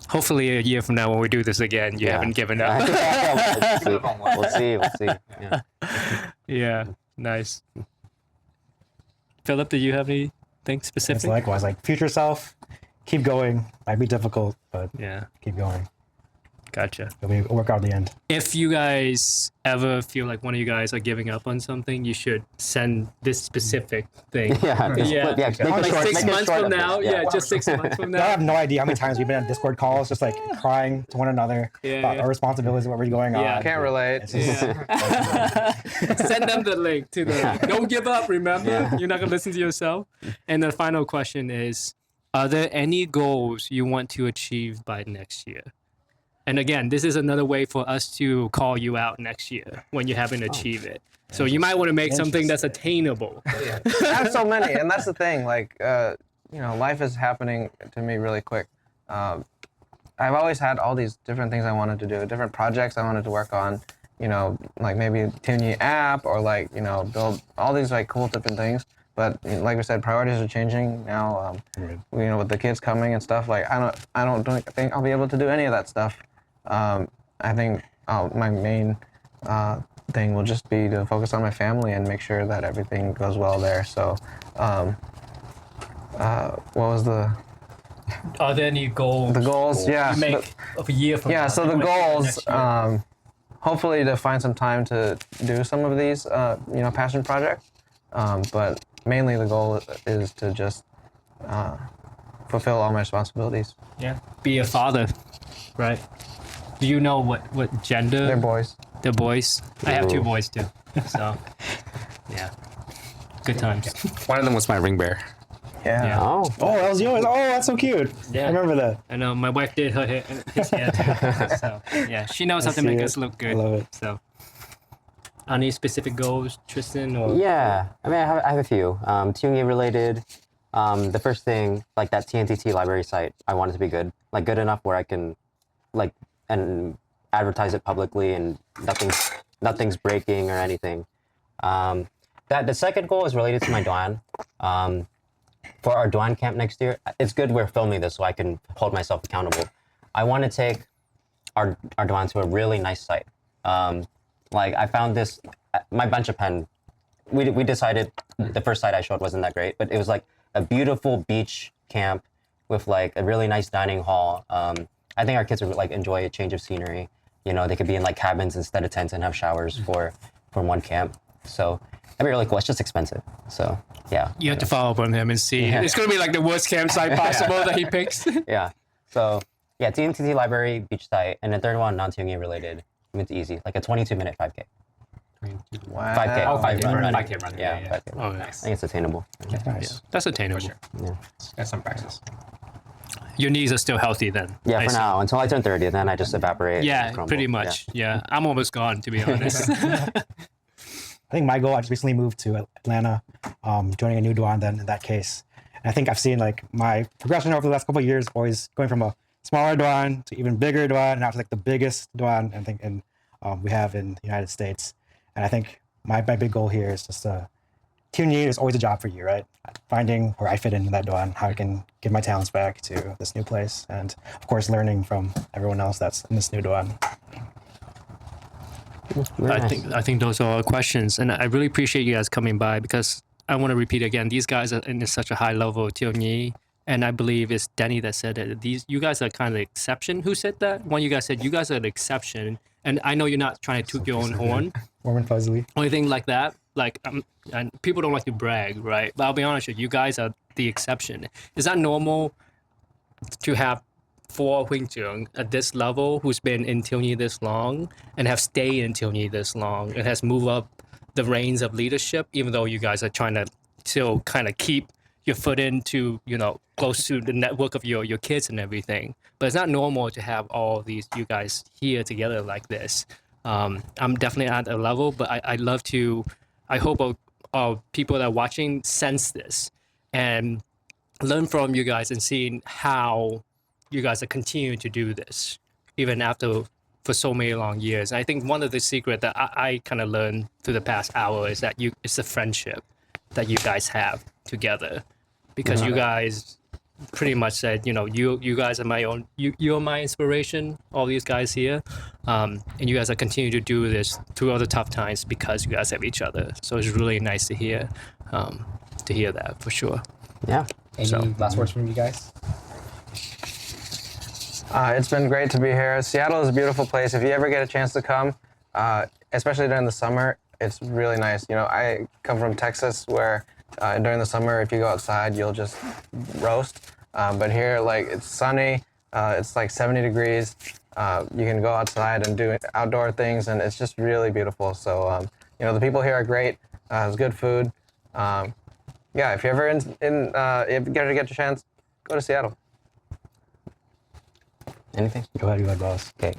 Hopefully a year from now when we do this again, you haven't given up. We'll see. Yeah. Yeah, nice. Philip, do you have anything It's specific? likewise, like future self, keep going. Might be difficult, but Yeah, keep going. gotcha. It'll work out in the end. If you guys ever feel like one of you guys are giving up on something, you should send this specific thing. Yeah. Yeah. Make it Like short. 6 Make it months short from of now. it. Yeah, just 6 months from I now. have no idea how many times we've been on Discord calls, just like crying to one another about Yeah. our responsibilities, what we're going Yeah. on. Can't relate. It's just- Send them the link to the. Don't give up. Remember, Yeah. you're not gonna listen to yourself. And the final question is: are there any goals you want to achieve by next year? And again, this is another way for us to call you out next year when you haven't achieved it. So you might want to make something that's attainable. I have so many, and that's the thing. Like, you know, life is happening to me really quick. I've always had all these different things I wanted to do, different projects I wanted to work on. You know, like maybe a TNTT app, or like, you know, build all these like cool different things. But like we said, priorities are changing now. You know, with the kids coming and stuff. Like, I don't think I'll be able to do any of that stuff. I think my main thing will just be to focus on my family and make sure that everything goes well there. So, what was the Are there any goals? goals? Yeah. You make of a year from now. Yeah, so the you wanna achieve goals, next year? hopefully to find some time to do some of these, you know, passion projects. But mainly the goal is to just fulfill all my responsibilities. Yeah. Be a father, right? Do you know what gender? They're boys. They're boys. I have 2 Ooh. boys too. So, yeah. Good times. One of them was my ring bearer. Yeah. Yeah. Oh. Oh, that was yours. Oh, that's so cute. Yeah. I remember that. I know my wife did his hair too. So, yeah, she knows how to see make it. us look good. I love it. So, any specific goals, Tristan? Or Yeah, I mean, I have a few. TNTT related. The first thing, like that TNTT library site, I want it to be good. Like good enough where I can, like, and advertise it publicly and nothing's breaking or anything. That the second goal is related to my Duan. For our Duan camp next year, it's good we're filming this so I can hold myself accountable. I want to take our Duan to a really nice site. Like I found this, my Bancha pen, we decided the first site I showed wasn't that great, but it was like a beautiful beach camp with like a really nice dining hall. I think our kids would like enjoy a change of scenery. You know, they could be in like cabins instead of tents and have showers from one camp. So that'd be really cool. It's just expensive. So yeah. you have to follow up on him and see. Yeah. It's gonna be like the worst campsite possible that he picks. Yeah. So yeah, TNTT library, beach site, and the third one non-TNTT related. I mean, it's easy, like a 22-minute 5K. Wow. 5K. Oh, 5K run. run. 5K run. Yeah, Yeah. 5K. Oh, I nice. think it's attainable. Nice. That's attainable. Sure. Yeah. That's some practice. Your knees are still healthy then. Yeah, I for see. now, until I turn 30, then I just evaporate. Yeah, and crumble. pretty Yeah. much. Yeah. I'm almost gone, to be honest. I think my goal, I just recently moved to Atlanta, joining a new Duan then in that case. And I think I've seen like my progression over the last couple of years, always going from a smaller Duan to even bigger Duan, and now to like the biggest Duan I think we have in the United States. And I think my big goal here is just TNTT is always a job for you, right? Finding where I fit in that Duan, how I can give my talents back to this new place, and of course learning from everyone else that's in this new Duan. Very nice. I think those are all questions, and I really appreciate you guys coming by, because I want to repeat again, these guys are in such a high level of TNTT, and I believe it's Denny that said it. You guys are kind of the exception. Who said that? One of you guys said you guys are the exception, and I know you're not trying to toot your own horn Warm and fuzzy. or anything like that. Like, and people don't like to brag, right? But I'll be honest with you, you guys are the exception. Is that normal to have 4 Huynh Trưởng at this level who's been in TNTT this long and have stayed in TNTT this long and has moved up the reins of leadership, even though you guys are trying to still kind of keep your foot into, you know, close to the network of your kids and everything. But it's not normal to have all these you guys here together like this. I'm definitely at a level, but I hope people that are watching sense this. And learn from you guys and seeing how you guys are continuing to do this even after for so many long years. I think one of the secret that I kind of learned through the past hour is that it's the friendship that you guys have together, because you guys pretty much said, you guys are my own, you're my inspiration, all these guys here, and you guys are continuing to do this through all the tough times because you guys have each other. So it's really nice to hear that for sure. Yeah. Any last words from you guys? It's been great to be here. Seattle is a beautiful place. If you ever get a chance to come, especially during the summer, it's really nice. I come from Texas where during the summer, if you go outside, you'll just roast. But here, it's sunny. It's 70 degrees. You can go outside and do outdoor things, and it's just really beautiful. So, the people here are great. It's good food. If you're ever if you get a chance, go to Seattle. Anything? Go ahead, boss. Okay.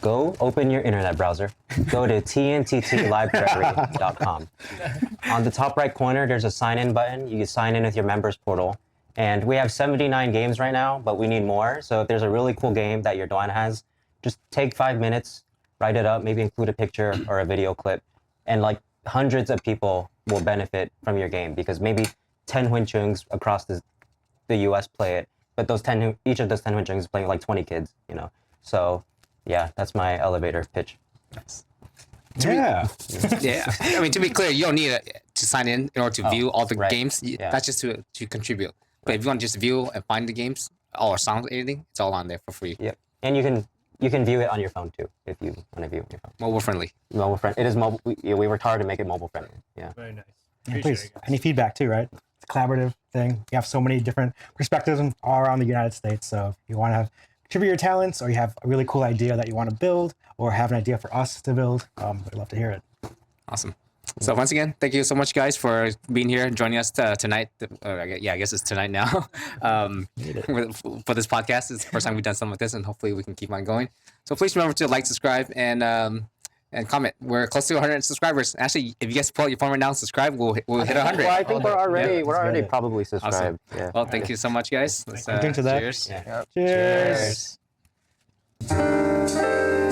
Go open your internet browser. Go to tntTlibrary.com. On the top right corner, there's a sign-in button. You can sign in with your members portal. And we have 79 games right now, but we need more. So if there's a really cool game that your Dwan has, just take 5 minutes, write it up, maybe include a picture or a video clip. And hundreds of people will benefit from your game, because maybe 10 Huynh Trưởng across the US play it. But each of those 10 Huynh Trưởng is playing 20 kids, So, yeah, that's my elevator pitch. Yes. Yeah. Yeah. I mean, to be clear, you don't need to sign in order to view all the games. Yeah. That's just to contribute. But if you want to just view and find the games or sound anything, it's all on there for free. Yep. And you can view it on your phone too, if you want to view it on your phone. Mobile friendly. Mobile friendly. It is mobile. We worked hard to make it mobile friendly. Yeah. Very nice. And please, any feedback too, right? It's a collaborative thing. You have so many different perspectives all around the United States. So if you want to contribute your talents, or you have a really cool idea that you want to build, or have an idea for us to build, we'd love to hear it. Awesome. So once again, thank you so much, guys, for being here and joining us tonight. I guess it's tonight now. For this podcast, it's the first time we've done something like this, and hopefully we can keep on going. So please remember to like, subscribe, and comment. We're close to 100 subscribers. Actually, if you guys pull out your phone right now and subscribe, we'll hit 100. Well, I think we're already probably subscribed. Awesome. Yeah. Well, thank you so much, guys. Let's, to that. cheers. Yeah. Cheers. Cheers.